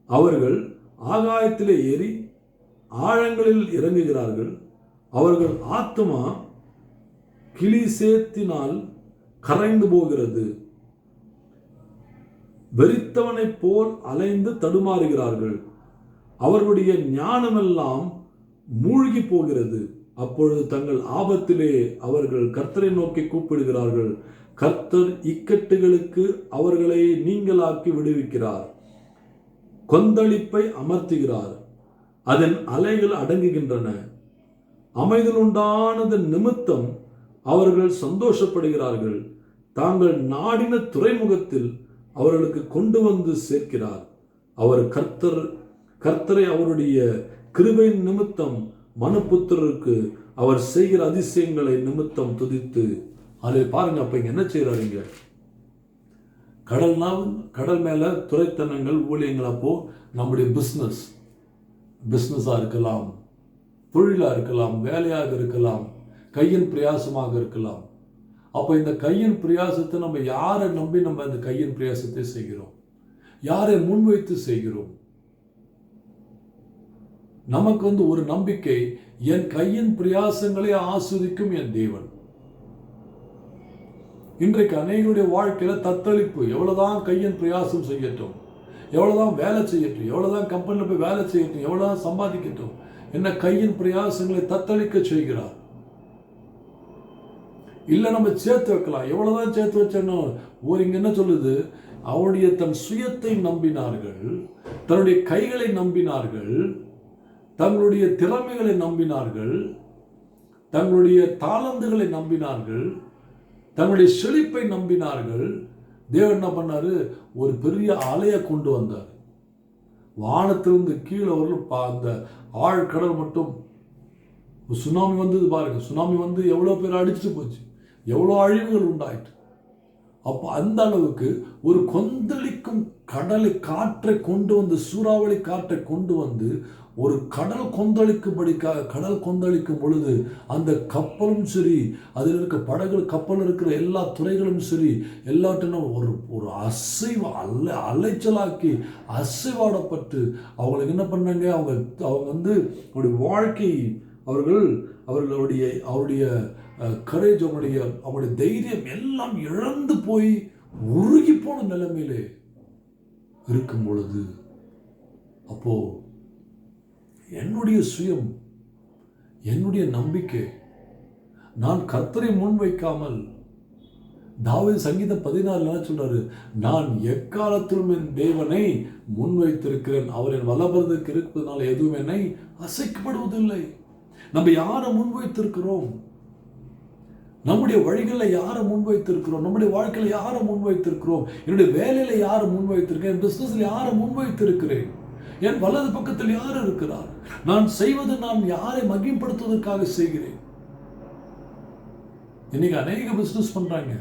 அவர்கள் ஆகாயத்திலே ஏறி ஆழங்களில் இறங்குகிறார்கள். அவர்கள் ஆத்துமா கிளிசேத்தினால் கரைந்து போகிறது. வெறித்தவனைப் போல் அலைந்து தடுமாறுகிறார்கள். அவர்களுடைய ஞானமெல்லாம் மூழ்கி போகிறது. அப்பொழுது தங்கள் ஆபத்திலே அவர்கள் கர்த்தரை நோக்கி கூப்பிடுகிறார்கள். கர்த்தர் இக்கட்டுகளுக்கு அவர்களை நீங்களாக்கி விடுவிக்கிறார். கொந்தளிப்பை அமர்த்துகிறார். அதன் அலைகள் அடங்குகின்றன. அமைதல் உண்டானதன் நிமித்தம் அவர்கள் சந்தோஷப்படுகிறார்கள். தாங்கள் நாடின துறைமுகத்தில் அவர்களுக்கு கொண்டு வந்து சேர்க்கிறார். அவர் கர்த்தரை அவருடைய கிருபையின் நிமித்தம் மனுபுத்திரருக்கு அவர் செய்கிற அதிசயங்களை நிமித்தம் துதித்து. அதை பாருங்க. அப்ப இங்க என்ன செய்யறாருங்க? கடல் மேல துறைத்தனங்கள், ஊழியங்கள். அப்போ நம்முடைய பிஸ்னஸா இருக்கலாம், தொழிலா இருக்கலாம், வேலையாக இருக்கலாம், கையின் பிரயாசமாக இருக்கலாம். அப்போ இந்த கையின் பிரயாசத்தை நம்ம யாரை நம்பி நம்ம இந்த கையின் பிரயாசத்தை செய்கிறோம்? யாரை முன்வைத்து செய்கிறோம்? நமக்கு ஒரு நம்பிக்கை, என் கையின் பிரயாசங்களை ஆஸ்வதிக்கும் என் தேவன். இன்றைக்கு அநேகருடைய வாழ்க்கையில தத்தளிப்பு. எவ்வளவுதான் கையின் பிரயாசம் செய்யட்டும், எவ்வளவுதான் வேலை செய்யட்டும், எவ்வளவுதான் கம்பெனியில் போய் வேலை செய்யட்டும், எவ்வளவுதான் சம்பாதிக்கட்டும், என்ன கையின் பிரயாசங்களை தத்தளிக்க செய்கிறார். இல்லை நம்ம சேர்த்து வைக்கலாம், எவ்வளவுதான் சேர்த்து வச்சோம். இங்க என்ன சொல்லுது, அவருடைய தன் சுயத்தை நம்பினார்கள், தன்னுடைய கைகளை நம்பினார்கள், தங்களுடைய திறமைகளை நம்பினார்கள், தங்களுடைய தாளந்துகளை நம்பினார்கள், தங்களுடைய செழிப்பை நம்பினார்கள். தேவன் என்ன பண்ணாரு, ஒரு பெரிய அலையை கொண்டு வந்தார். வானத்திலிருந்து கீழே வரலும் அந்த ஆழ்கடல் மட்டும் சுனாமி வந்தது பாருங்க. சுனாமி வந்து எவ்வளோ பேர் அடிச்சுட்டு போச்சு, எவ்வளோ அழிவுகள் உண்டாயிற்று. அப்போ அந்த அளவுக்கு ஒரு கொந்தளிக்கும் கடலை காற்றை கொண்டு வந்து, சூறாவளி காற்றை கொண்டு வந்து ஒரு கடல் கொந்தளிக்கும் பொழுது அந்த கப்பலும் சரி, அதில் இருக்க படகு கப்பல் இருக்கிற எல்லா துறைகளும் சரி, எல்லாத்தையும் ஒரு அலைச்சலாக்கி அசைவாடப்பட்டு அவங்களுக்கு என்ன பண்ணாங்க, அவங்க வந்து அவருடைய வாழ்க்கை, அவருடைய கரேஜ், அவங்களுடைய தைரியம் எல்லாம் இழந்து போய் உருகி போன நிலைமையிலே இருக்கும் பொழுது, அப்போ என்னுடைய சுயம், என்னுடைய நம்பிக்கை, நான் கர்த்தரை முன்வைக்காமல், தாவீது சங்கீதம் 14 சொல்றாரு, நான் எக்காலத்திலும் என் தேவனை முன்வைத்திருக்கிறேன், அவர் என் வலபரத்துக்கு இருப்பதனால எதுவும் என்னை அசைக்கப்படுவதில்லை. நம்ம யாரை முன்வைத்திருக்கிறோம்? நம்முடைய வழிகளில் யாரை முன்வைத்திருக்கிறோம்? நம்முடைய வாழ்க்கையில் யாரை முன்வைத்திருக்கிறோம்? என்னுடைய வேலையில யாரை முன்வைத்திருக்கேன்? என் பிசினஸ்ல யாரை முன்வைத்திருக்கிறேன்? என் வலது பக்கத்தில் யார் இருக்கிறார்? நான் செய்வது நான் யாரை மகிமைப்படுத்துவதற்காக செய்கிறேன்? இன்னைக்கு அநேக பிசினஸ் பண்றாங்க,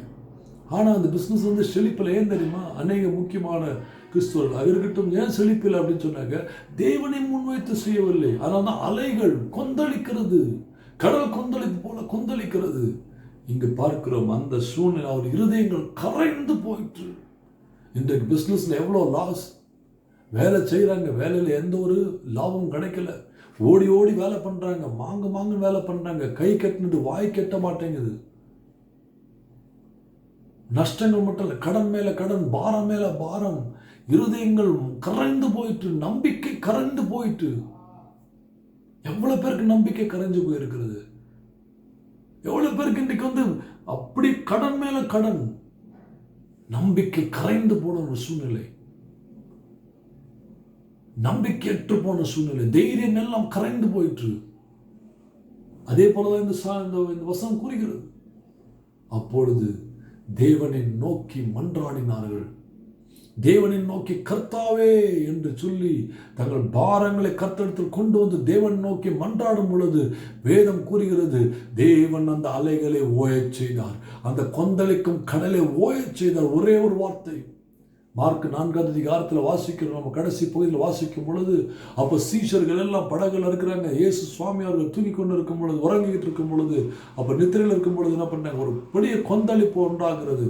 ஆனா அந்த பிசினஸ் வந்து செழிப்பில். ஏன் தெரியுமா? அநேக முக்கியமான கிறிஸ்துவர்கள் இருக்கட்டும், ஏன் செழிப்பில் அப்படின்னு சொன்னாங்க, தேவனை முன்வைத்து செய்யவில்லை. அதனால தான் அலைகள் கொந்தளிக்கிறது, கடல் கொந்தளிப்பு போல கொந்தளிக்கிறது. இங்கு பார்க்கிறோம் அந்த சூழ்நிலை, அவர் இருதயங்கள் கரைந்து போயிற்று. இன்றைக்கு பிசினஸ்ல எவ்வளோ லாஸ். வேலை செய்யறாங்க, வேலையில எந்த ஒரு லாபம் கிடைக்கல, ஓடி ஓடி வேலை பண்றாங்க, மாங்கு வேலை பண்றாங்க, கை கட்டினது வாய் கட்ட மாட்டேங்குது. நஷ்டங்கள் மட்டும் இல்லை, கடன் மேல கடன், பாரம் மேல பாரம், இருதயங்கள் கரைந்து போயிட்டு, நம்பிக்கை கரைந்து போயிட்டு. எவ்வளவு பேருக்கு நம்பிக்கை கரைஞ்சு போயிருக்கிறது? எவ்வளவு பேருக்கு இன்றைக்கு வந்து அப்படி கடன் மேல கடன், நம்பிக்கை கரைந்து போன ஒரு சூழ்நிலை, நம்பிக்கையற்று போன சூழ்நிலை, தைரியம் எல்லாம் கரைந்து போயிற்று. அதே போலதான் இந்த வசனம் கூறுகிறது. அப்பொழுது தேவனை நோக்கி மன்றாடினார்கள். தேவனை நோக்கி கர்த்தாவே என்று சொல்லி தங்கள் பாரங்களை கர்த்தரிடத்தில் கொண்டு வந்து தேவன் நோக்கி மன்றாடும் பொழுது வேதம் கூறுகிறது, தேவன் அந்த அலைகளை ஓயச் செய்தார், அந்த கொந்தளிக்கும் கடலை ஓயச் செய்தார். ஒரே ஒரு வார்த்தை. மார்க் 4 வாசிக்கிறோம், நம்ம கடைசி பகுதியில் வாசிக்கும் பொழுது, அப்போ சீஷர்கள் எல்லாம் படகுல இருக்கிறாங்க. இயேசு சுவாமி அவர்கள் தூங்கி கொண்டு இருக்கும் பொழுது, உறங்கிக்கிட்டு இருக்கும் பொழுது, அப்போ நித்திரையில் இருக்கும் பொழுது என்ன பண்ணாங்க, ஒரு பெரிய கொந்தளிப்பு உண்டாகிறது.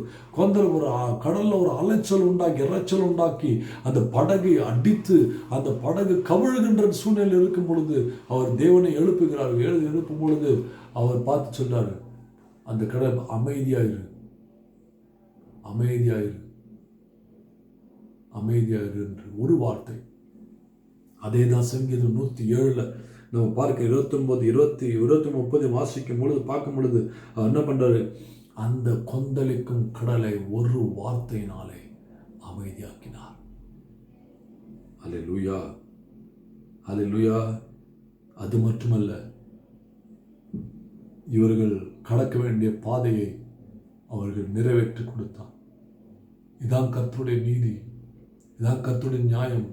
ஒரு கடல்ல ஒரு அலைச்சல் உண்டாக்கி, இறைச்சல் உண்டாக்கி அந்த படகை அடித்து அந்த படகு கவிழ்கின்ற சூழ்நிலையில் இருக்கும் பொழுது அவர் தேவனை எழுப்புகிறார். எழுப்பும் பொழுது அவர் பார்த்து சொன்னார், அந்த கடல் அமைதியாயிரு, அமைதியாயிரு, அமைதியாயிரு என்று ஒரு வார்த்தை. அதே தான் சங்கீதம் 107 நம்ம பார்க்க 29, 20, 30 வாசிக்கும் பொழுது பார்க்கும் பொழுது என்ன பண்றாரு, அந்த கொந்தளிக்கும் கடலை ஒரு வார்த்தையினாலே அமைதியாக்கினார். அல்லேலூயா, அல்லேலூயா. அது மட்டுமல்ல, இவர்கள் கடக்க வேண்டிய பாதையை அவர்கள் நிறைவேற்றி கொடுத்தார். இதான் கர்த்தருடைய நீதி, இதான் கர்த்தருடைய நியாயம்.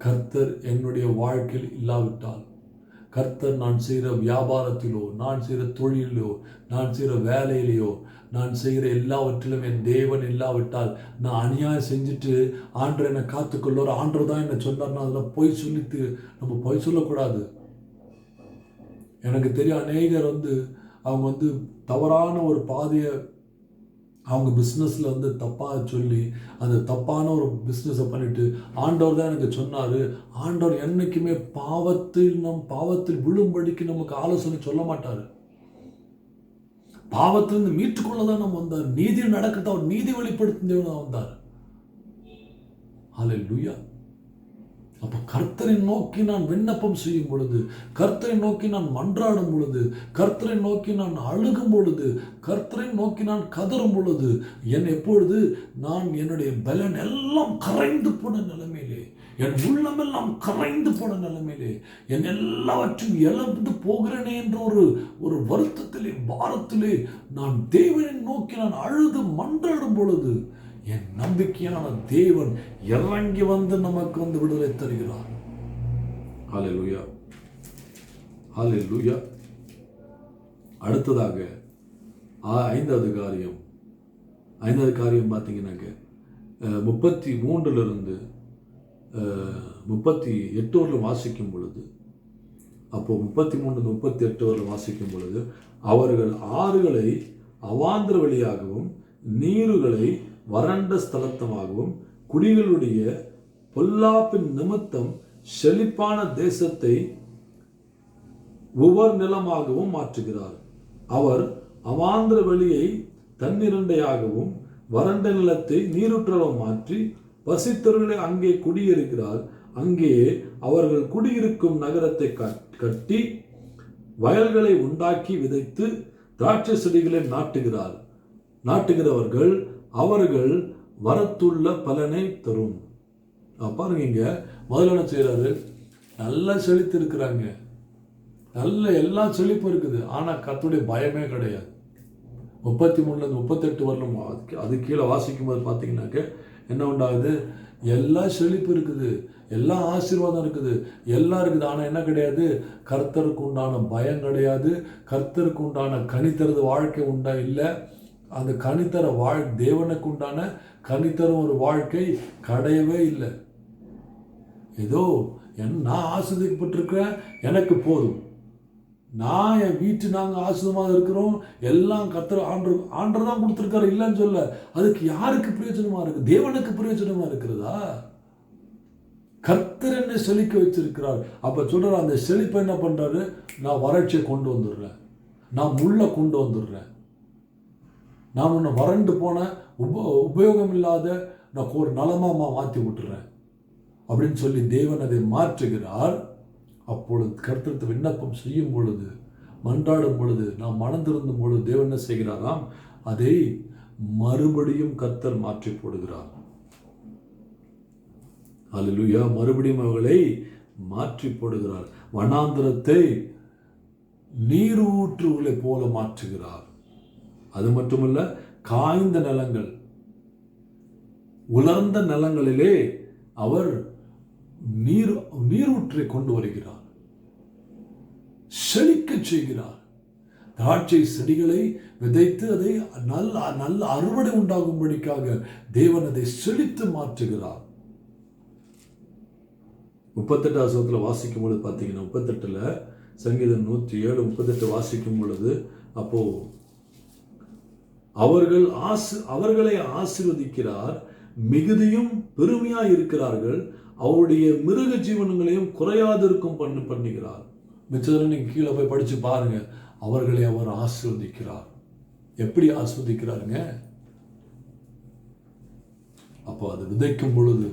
கர்த்தர் என்னுடைய வாழ்க்கையில் இல்லாவிட்டால், கர்த்தர் நான் செய்கிற வியாபாரத்திலோ, நான் செய்கிற தொழிலோ, நான் செய்கிற வேலையிலையோ, நான் செய்கிற எல்லாவற்றிலும் என் தேவன் இல்லாவிட்டால், நான் அநியாயம் செஞ்சுட்டு ஆண்டவர் என்னை காத்துக்கொள்வார், ஆண்டவர் தான் என்னை சொன்னார்னா அதில் பொய் சொல்லிட்டு நம்ம பொய் சொல்லக்கூடாது. எனக்கு தெரியும், அநேகர் அவங்க தவறான ஒரு பாதையை அவங்க பிஸ்னஸில் தப்பாக சொல்லி அந்த தப்பான ஒரு பிஸ்னஸை பண்ணிட்டு, ஆண்டவர் தான் எனக்கு சொன்னார், ஆண்டவர் என்றைக்குமே பாவத்தில் விழும்படிக்கு நமக்கு ஆலோசனை சொல்ல மாட்டார். பாவத்திலிருந்து மீட்டுக்கொள்ளதான் நம்ம வந்தார். நீதி நடக்கட்டும், அவர் நீதி வெளிப்படுத்தும் தேவன் வந்தார். ஹல்லேலூயா. அப்ப கர்த்தரை நோக்கி நான் விண்ணப்பம் செய்யும் பொழுது, கர்த்தரை நோக்கி நான் மன்றாடும் பொழுது, கர்த்தரை நோக்கி நான் அழுகும் பொழுது, கர்த்தரை நோக்கி நான் கதறும் பொழுது, எப்பொழுது நான் என்னுடைய பலன் எல்லாம் கரைந்து போன நிலைமையிலே, என் உள்ளமெல்லாம் கரைந்து போன நிலைமையிலே, என் எல்லாவற்றையும் இழந்து போகிறேனே என்ற ஒரு வருத்தத்திலே, பாரத்திலே நான் தேவனை நோக்கி நான் அழுது மன்றாடும் பொழுது, என் நம்பிக்கையான தேவன் இறங்கி வந்து நமக்கு வந்து விடுதலை தருகிறார். ஹல்லேலூயா, ஹல்லேலூயா. அடுத்ததாக ஐந்தாவது காரியம் பார்த்தீங்கன்னாக்க 33 38 வரலும் வாசிக்கும் பொழுது, அப்போ 33 38 வரலும் வாசிக்கும் பொழுது, அவர்கள் ஆறுகளை அவாந்திர வழியாகவும் நீருகளை வறண்ட ஸ்தலத்தமாகவும் குடிகளுடைய பொல்லாப்பின் நிமித்தம் செழிப்பான தேசத்தை உவர் நிலமாகவும் மாற்றுகிறார். அவர் அவாந்திர வெளியை தன்னிரண்டையாகவும் வறண்ட நிலத்தை நீருற்றளவும் மாற்றி பசித்தவர்களை அங்கே குடியிருக்கிறார். அங்கே அவர்கள் குடியிருக்கும் நகரத்தை கட்டி வயல்களை உண்டாக்கி விதைத்து திராட்சை செடிகளை நாட்டுகிறவர்கள் அவர்கள் வரத்துள்ள பலனை தரும். பாருங்க, இங்க முதல்ல என்ன செய்யறாரு, நல்லா செழித்து இருக்கிறாங்க, நல்ல எல்லா செழிப்பும் இருக்குது, ஆனா கர்த்தருடைய பயமே கிடையாது. 33 38 வரலும் அது கீழே வாசிக்கும் போது பார்த்தீங்கன்னாக்க என்ன உண்டாகுது, எல்லா செழிப்பு இருக்குது, எல்லா ஆசீர்வாதம் இருக்குது, எல்லாம் இருக்குது, ஆனால் என்ன கிடையாது, கர்த்தருக்கு உண்டான பயம் கிடையாது, கர்த்தருக்கு உண்டான கனித்தரது வாழ்க்கை உண்டா இல்லை, அந்த கனித்தர தேவனுக்கு உண்டான கனித்தரும் ஒரு வாழ்க்கை கிடையவே இல்லை. ஏதோ நான் ஆசிரியப்பட்டிருக்கிறேன், எனக்கு போதும், நான் என் வீட்டு நாங்கள் ஆசிரியமாக இருக்கிறோம், எல்லாம் கர்த்தர் ஆண்டர் தான் கொடுத்துருக்காரு, இல்லைன்னு சொல்ல. அதுக்கு யாருக்கு பிரயோஜனமா இருக்கு? தேவனுக்கு பிரயோஜனமா இருக்கிறதா? கர்த்தர் என்ன செழிக்க வச்சிருக்கிறார். அப்ப சொல்ற அந்த செழிப்பை என்ன பண்றாரு, நான் வறட்சியை கொண்டு வந்துடுறேன், நான் முள்ள கொண்டு வந்துடுறேன், நான் உன்னை வறண்டு போன உபயோகம் இல்லாத நான் ஒரு நலமா மாற்றி விட்டுறேன் அப்படின்னு சொல்லி தேவன் அதை மாற்றுகிறார். அப்பொழுது கர்த்தருக்கு விண்ணப்பம் செய்யும் பொழுது, மன்றாடும் பொழுது, நாம் மனந்திருந்தும் பொழுது தேவன் என்ன செய்கிறாராம், அதை மறுபடியும் கர்த்தர் மாற்றி போடுகிறார். அல்லேலூயா. மறுபடியும் அவர்களை மாற்றி போடுகிறார். வனாந்திரத்தை நீரூற்றுகளை போல மாற்றுகிறார். அது மட்டுமல்ல, காய்ந்த நிலங்கள், உலர்ந்த நிலங்களிலே அவர் நீரூற்றை கொண்டு வருகிறார், செழிக்க செய்கிறார். திராட்சை செடிகளை விதைத்து அதை நல்ல அறுவடை உண்டாகும்படிக்காக தேவன் அதை செழித்து மாற்றுகிறார். 38 வாசிக்கும் பொழுது பார்த்தீங்கன்னா, 38 சங்கீதம் 107 38 வாசிக்கும் பொழுது, அப்போ அவர்களை ஆசீர்வதிக்கிறார், மிகுதியும் பெருமையா இருக்கிறார்கள், அவருடைய மிருக ஜீவனங்களையும் குறையாதிருக்கும் பண்ணுகிறார். மிச்சத்தில் நீங்க கீழே போய் படிச்சு பாருங்க, அவர்களை அவர் ஆசீர்வதிக்கிறார். எப்படி ஆசீர்வதிக்கிறாருங்க? அப்போ அது விதைக்கும் பொழுது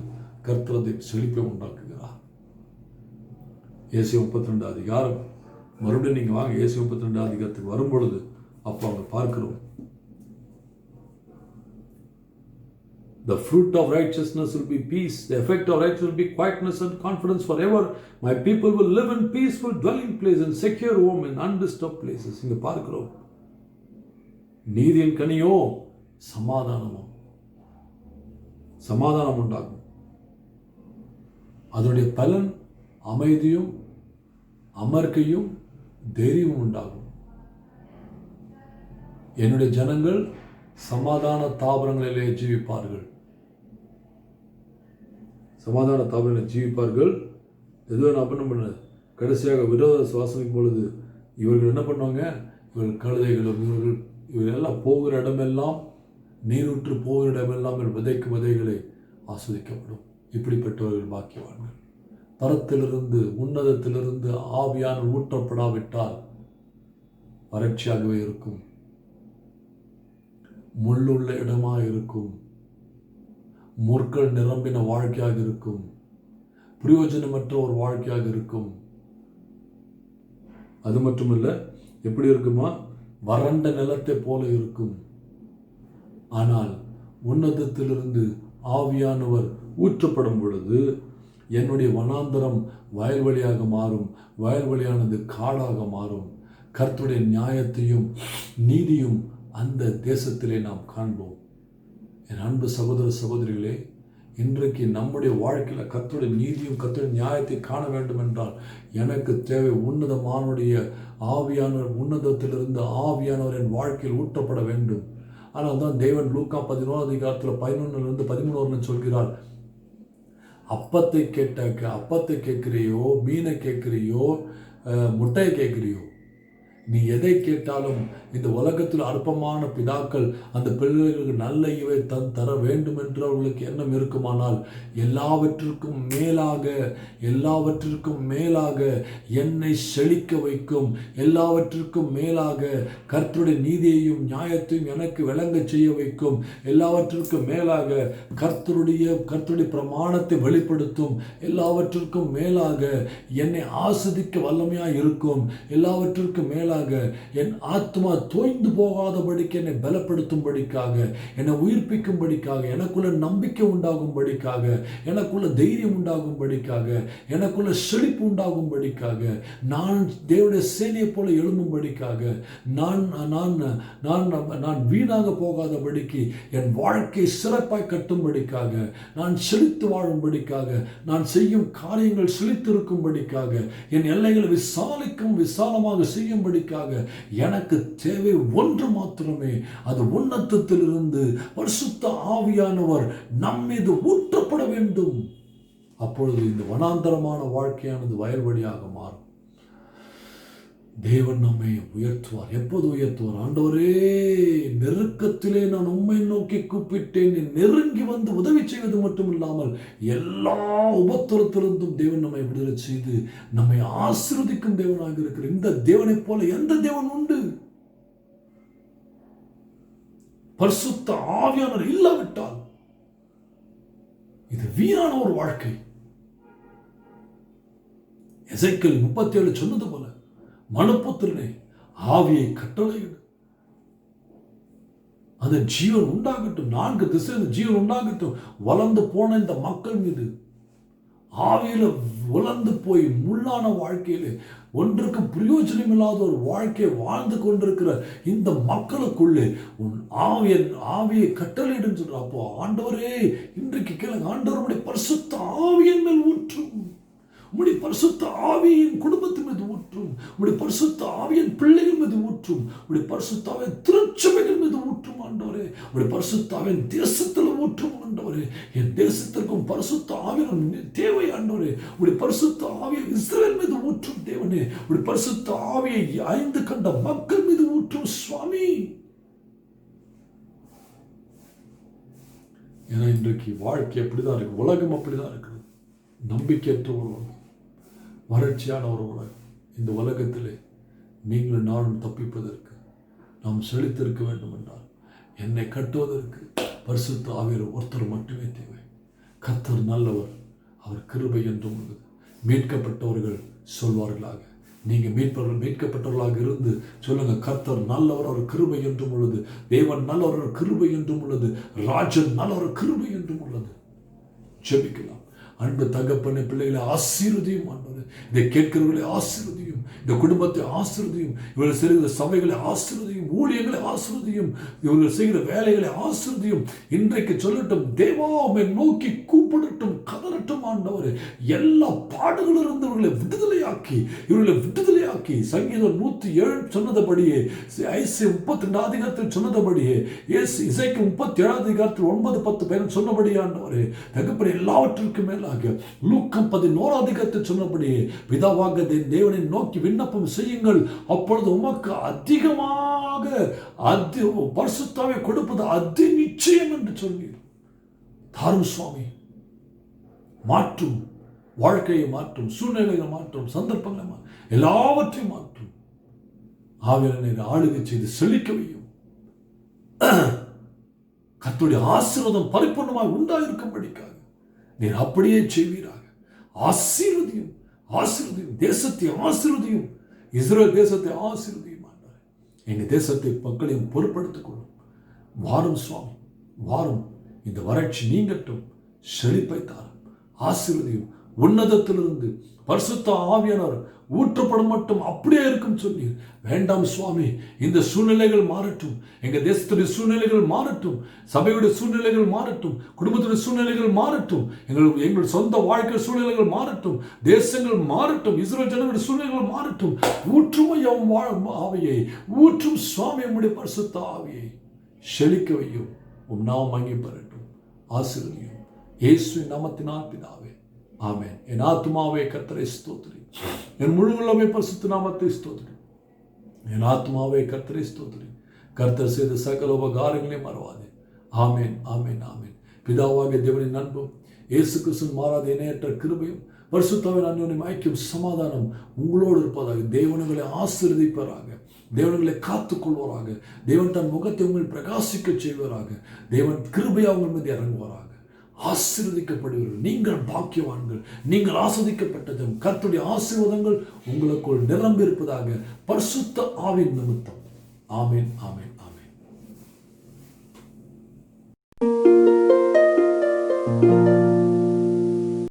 கர்த்தர் செழிப்பை உண்டாக்குகிறார். ஏசாயா 32 அதிகாரம், மறுபடியும் நீங்க வாங்க, ஏசாயா 32 அதிகாரத்துக்கு வரும் பொழுது அப்போ அவங்க பார்க்கிறோம், the fruit of righteousness will be peace. The effect of righteousness will be quietness and confidence forever. My people will live in peaceful dwelling place and secure home in undisturbed places. இங்க பார்க்கிறோம், நீதியின் கனியோ சமாதானம் உண்டாகும். அதனுடைய பலன் அமைதியும் அமர்க்கையும் தைரியமும் உண்டாகும். என்னுடைய ஜனங்கள் சமாதான தாபரங்களிலே ஜீவிப்பார்கள். சமாதான தாபரங்களில் ஜீவிப்பார்கள். எதுவும் நான் பண்ண கடைசியாக விரோத சுவாசமிக்கும் பொழுது இவர்கள் என்ன பண்ணுவாங்க, இவர்கள் கழுதைகளும் இவர்கள் எல்லாம் போகிற இடமெல்லாம், நீரூற்று போகிற இடமெல்லாம் விதைக்கும் விதைகளை ஆஸ்வதிக்கப்படும். இப்படிப்பட்டவர்கள் பாக்கியவான்கள். பரத்திலிருந்து உன்னதத்திலிருந்து ஆவியான ஊற்றப்படாவிட்டால் வறட்சியாகவே இருக்கும். முள்ளுள்ள இடமாக இருக்கும், முற்கள் நிரம்பின வாழ்க்கையாக இருக்கும், பிரயோஜனமற்ற ஒரு வாழ்க்கையாக இருக்கும். அது மட்டுமல்ல, எப்படி இருக்குமா, வறண்ட நிலத்தை போல இருக்கும். ஆனால் உன்னதத்திலிருந்து ஆவியானவர் ஊற்றப்படும் பொழுது என்னுடைய வனாந்தரம் வயல்வெளியாக மாறும், வயல்வெளியானது காடாக மாறும். கர்த்தருடைய நியாயத்தையும் நீதியும் அந்த தேசத்திலே நாம் காண்போம். என் அன்பு சகோதர சகோதரிகளே, இன்றைக்கு நம்முடைய வாழ்க்கையில் கர்த்தருடைய நீதியும் கர்த்தருடைய நியாயத்தை காண வேண்டும் என்றால் எனக்கு தேவை உன்னதமானுடைய ஆவியானவர், உன்னதத்திலிருந்து ஆவியானவர் என் வாழ்க்கையில் ஊற்றப்பட வேண்டும். ஆனால் தான் தேவன் லூக்கா 11 11 13 சொல்கிறார், அப்பத்தை கேட்கிறியோ, மீனை கேட்கிறியோ, முட்டையை கேட்கிறியோ, நீ எதை கேட்டாலும் இந்த உலகத்தில் அற்பமான பிதாக்கள் அந்த பிள்ளைகளுக்கு நல்ல இவை தர வேண்டும் என்று அவர்களுக்கு எண்ணம் இருக்குமானால் எல்லாவற்றிற்கும் மேலாக என்னை செழிக்க வைக்கும், எல்லாவற்றிற்கும் மேலாக கர்த்தருடைய நீதியையும் நியாயத்தையும் எனக்கு விளங்க செய்ய வைக்கும், எல்லாவற்றிற்கும் மேலாக கர்த்தருடைய பிரமாணத்தை வெளிப்படுத்தும், எல்லாவற்றிற்கும் மேலாக என்னை ஆஸ்வதிக்க வல்லமையாக இருக்கும், எல்லாவற்றிற்கும் மேலாக என் ஆத்மா தோய்ந்து போகாதபடிக்கு என்னை பலப்படுத்தும்படிக்காக, என்னை உயிர்ப்பிக்கும்படிக்காக, எனக்குள்ள நம்பிக்கை உண்டாகும்படிக்காக, எனக்குள்ள தைரியம் உண்டாகும்படிக்காக, எனக்குள்ள செழிப்பு உண்டாகும்படிக்காக, நான் தேவனுடைய சேனையை போல எழும்பும்படிக்காக, நான் வீணாக போகாதபடிக்கு என் வாழ்க்கை சிறப்பாய் கட்டும்படிக்காக, நான் செழித்து வாழும்படிக்காக, நான் செய்யும் காரியங்கள் செழித்திருக்கும்படிக்காக, என் எல்லைகளை விசாலமாக செய்யும்படிக்காக எனக்கு தேவை ஒன்று மாத்திரமே, அது உன்னதத்திலிருந்து பரிசுத்த ஆவியானவர் நம்மீது ஊற்றப்பட வேண்டும். அப்பொழுது இந்த வனாந்தரமான வாழ்க்கையானது வயல்வெளியாக மாறும். தேவன் நம்மை உயர்த்துவார். எப்போது உயர்த்துவார்? ஆண்டவரே, நெருக்கத்திலே நான் உம்மை நோக்கி கூப்பிட்டேன், நெருங்கி வந்து உதவி செய்வது மட்டும் இல்லாமல் எல்லா உபத்திரத்திலிருந்தும் தேவன் நம்மை விடுதலை செய்து நம்மை ஆசீர்வதிக்கும் தேவனாக இருக்கிற இந்த தேவனை போல எந்த தேவன் உண்டு? பரிசுத்த ஆவியானவர் இல்லாவிட்டால் இது வீணான ஒரு வாழ்க்கை. எசேக்கியேல் 37 சொன்னது போல, மனுபுத்திரனே, ஆவியை கட்டளையிடு, அந்த ஜீவன் உண்டாகட்டும், 4 திசையில் ஜீவன் உண்டாகட்டும். வளர்ந்து போன இந்த மக்கள் மீது ஆவியில உலர்ந்து போய் முள்ளான வாழ்க்கையிலே ஒன்றுக்கு பிரயோஜனம் இல்லாத ஒரு வாழ்க்கையை வாழ்ந்து கொண்டிருக்கிற இந்த மக்களுக்குள்ளே உன் ஆவியை கட்டளையிடுன்னு சொல்ற. அப்போ ஆண்டவரே, இன்றைக்கு கேளுங்க, ஆண்டவருடைய பரிசுத்த ஆவியின் மேல் ஊற்றும், உம்முடைய பரிசுத்த ஆவியின் குடும்பத்தின் மீது ஊற்றும், உம்முடைய பரிசுத்த ஆவியின் பிள்ளைகள் மீது ஊற்றும், உம்முடைய பரிசுத்த ஆவியின் திருச்சபைகள் மீது ஊற்றும் ஆண்டவரே, உம்முடைய பரிசுத்த ஆவியின் தேசத்தில் ஊற்றும் ஆண்டவரே. என் தேசத்திற்கும் பரிசுத்த ஆவியின் தேவை ஆண்டவரே. உம்முடைய பரிசுத்த ஆவியை இஸ்ரவேல் மீது ஊற்றும் தேவனே. உம்முடைய பரிசுத்த ஆவியை 5 கண்ட மக்கள் மீது ஊற்றும் சுவாமி. ஏன்னா இன்றைக்கு வாழ்க்கை அப்படிதான் இருக்கு, உலகம் அப்படிதான் இருக்கிறது. நம்பிக்கையற்ற ஒரு உலகம், வறட்சியான ஒரு உலகம். இந்த உலகத்திலே நீங்களும் நானும் தப்பிப்பதற்கு, நாம் செழித்திருக்க வேண்டும் என்றால், என்னை கட்டுவதற்கு பரிசுத்த ஆவியானவர் ஒருத்தர் மட்டுமே தேவை. கர்த்தர் நல்லவர், அவர் கிருபை என்றும் உள்ளது. மீட்கப்பட்டவர்கள் சொல்வார்களாக, நீங்கள் மீட்கப்பட்டவர்களாக இருந்து சொல்லுங்க, கர்த்தர் நல்லவர், அவர் கிருபை என்றும் உள்ளது. தேவன் நல்லவர், அவர் கிருபை என்றும் உள்ளது. ராஜன் நல்லவர், கிருபை என்றும் உள்ளது. ஜெபிக்கலாம். அன்பு தகப்பனை, பிள்ளைகளை ஆசீர்வதியும் ஆண்டவரே. இதை கேட்கிறவர்களை ஆசீர்வதியும், இந்த குடும்பத்தை ஆசீர்வதியும், இவர்கள் செய்கிற சபைகளை ஆசீர்வதியும், ஊழியர்களை ஆசீர்வதியும், இவர்கள் செய்கிற வேலைகளை ஆசீர்வதியும். இன்றைக்கு சொல்லட்டும், தேவாவை நோக்கி கூப்பிடட்டும், கதறட்டும் ஆண்டவரே. எல்லா பாடுகளிலிருந்து இவர்களை விடுதலையாக்கி சங்கீதம் 107 சொன்னதபடியே, ஐசியா 32 அதிகாரத்தில் சொன்னதபடியே, இசைக்கு 37 அதிகாரத்தில் 9, 10 பேர் சொன்னபடியே ஆண்டவரே தகப்பனே, எல்லாவற்றிற்கும் மேலாக லூக்கா 11 அதிகாரத்தில் சொன்னபடியே, பிதாவாக தேவனை நோக்கி விண்ணப்பம் செய்யுங்கள், அப்பொழுது உமக்கு அதிகமாக பரிசுத்தாவை கொடுப்பது அதி நிச்சயம் என்று சொன்னீர். தாரும் சுவாமி, மாற்றும், வாழ்க்கையை மாற்றும், சூழ்நிலைகளை மாற்றும், சந்தர்ப்பங்களை மாற்றும், எல்லாவற்றையும் மாற்றும். ஆவியானவரை ஆளுகை செய்து செழிக்க வையும். கர்த்தருடைய ஆசீர்வாதம் பரிபூர்ணமாய் உண்டாயிருக்கும்படிக்காக நீர் அப்படியே செய்வீராக. ஆசீர்வதியும், ஆசீர்வதியும், தேசத்தை ஆசீர்வதியும், இஸ்ரேல் தேசத்தை ஆசீர்வதியும் ஆண்டவரே. எங்கள் தேசத்தை மக்களையும் பொறுப்படுத்திக் கொள்ளும். வாரும் சுவாமி, வாரும். இந்த வறட்சி நீங்கட்டும், செழிப்பை தாரும், ஆசீர்வதியும். உன்னதத்திலிருந்து பரிசுத்த ஆவியானவர் ஊற்றப்படும் மட்டும் அப்படியே இருக்கும் சொன்னீர். வேண்டாம் சுவாமி, இந்த சூழ்நிலைகள் மாறட்டும், எங்க தேசத்துடைய சூழ்நிலைகள் மாறட்டும், சபையுடைய சூழ்நிலைகள் மாறட்டும், குடும்பத்துடைய சூழ்நிலைகள் மாறட்டும், எங்கள் சொந்த வாழ்க்கை சூழ்நிலைகள் மாறட்டும், தேசங்கள் மாறட்டும், இஸ்ரேல் ஜனங்களுடைய சூழ்நிலைகள் மாறட்டும். ஊற்றும் ஆவியை, ஊற்றும் சுவாமி, உம்முடைய பரிசுத்த ஆவியை செழிக்க வையும். உம் நாமம் மங்கி பெறட்டும், ஆசீர்வதியும். இயேசுவின் நாமத்தினால் பிதாவே, ஆமென். என் ஆத்துமாவே கர்த்தரை ஸ்தோத்திரி, என் முழு உள்ளமே பரிசுத்த நாமத்தை ஸ்தோத்திரி. என் ஆத்மாவே கர்த்தரை ஸ்தோத்திரி. கர்த்தர் செய்த சகல உபகாரங்களையும் மறவாதே. ஆமென், ஆமென், ஆமென். பிதாவாகிய தேவனின் அன்பும் இயேசு கிறிஸ்துவின் மாறாத இணையற்ற கிருபையும் பரிசுத்தாவின் அன்யோன்யம் ஐக்கியம் சமாதானம் உங்களோடு இருப்பதாக. தேவனுங்களை ஆசீர்வதிப்பவராக, தேவனுங்களை காத்துக்கொள்வராக, தேவன் தன் முகத்தை உங்கள் பிரகாசிக்க செய்வராக, தேவன் கிருபையாக உங்கள் மீது இறங்குவாராக. ஆசீர்வதிக்கப்படுவீர்கள். நீங்கள் பாக்கியவான்கள், நீங்கள் ஆஸ்வதிக்கப்பட்டதும் கர்த்தருடைய ஆசீர்வாதங்கள் உங்களுக்குள் நிரம்பி இருப்பதாக பரிசுத்த ஆவியின் நிமித்தம். ஆமென், ஆமென், ஆமென்.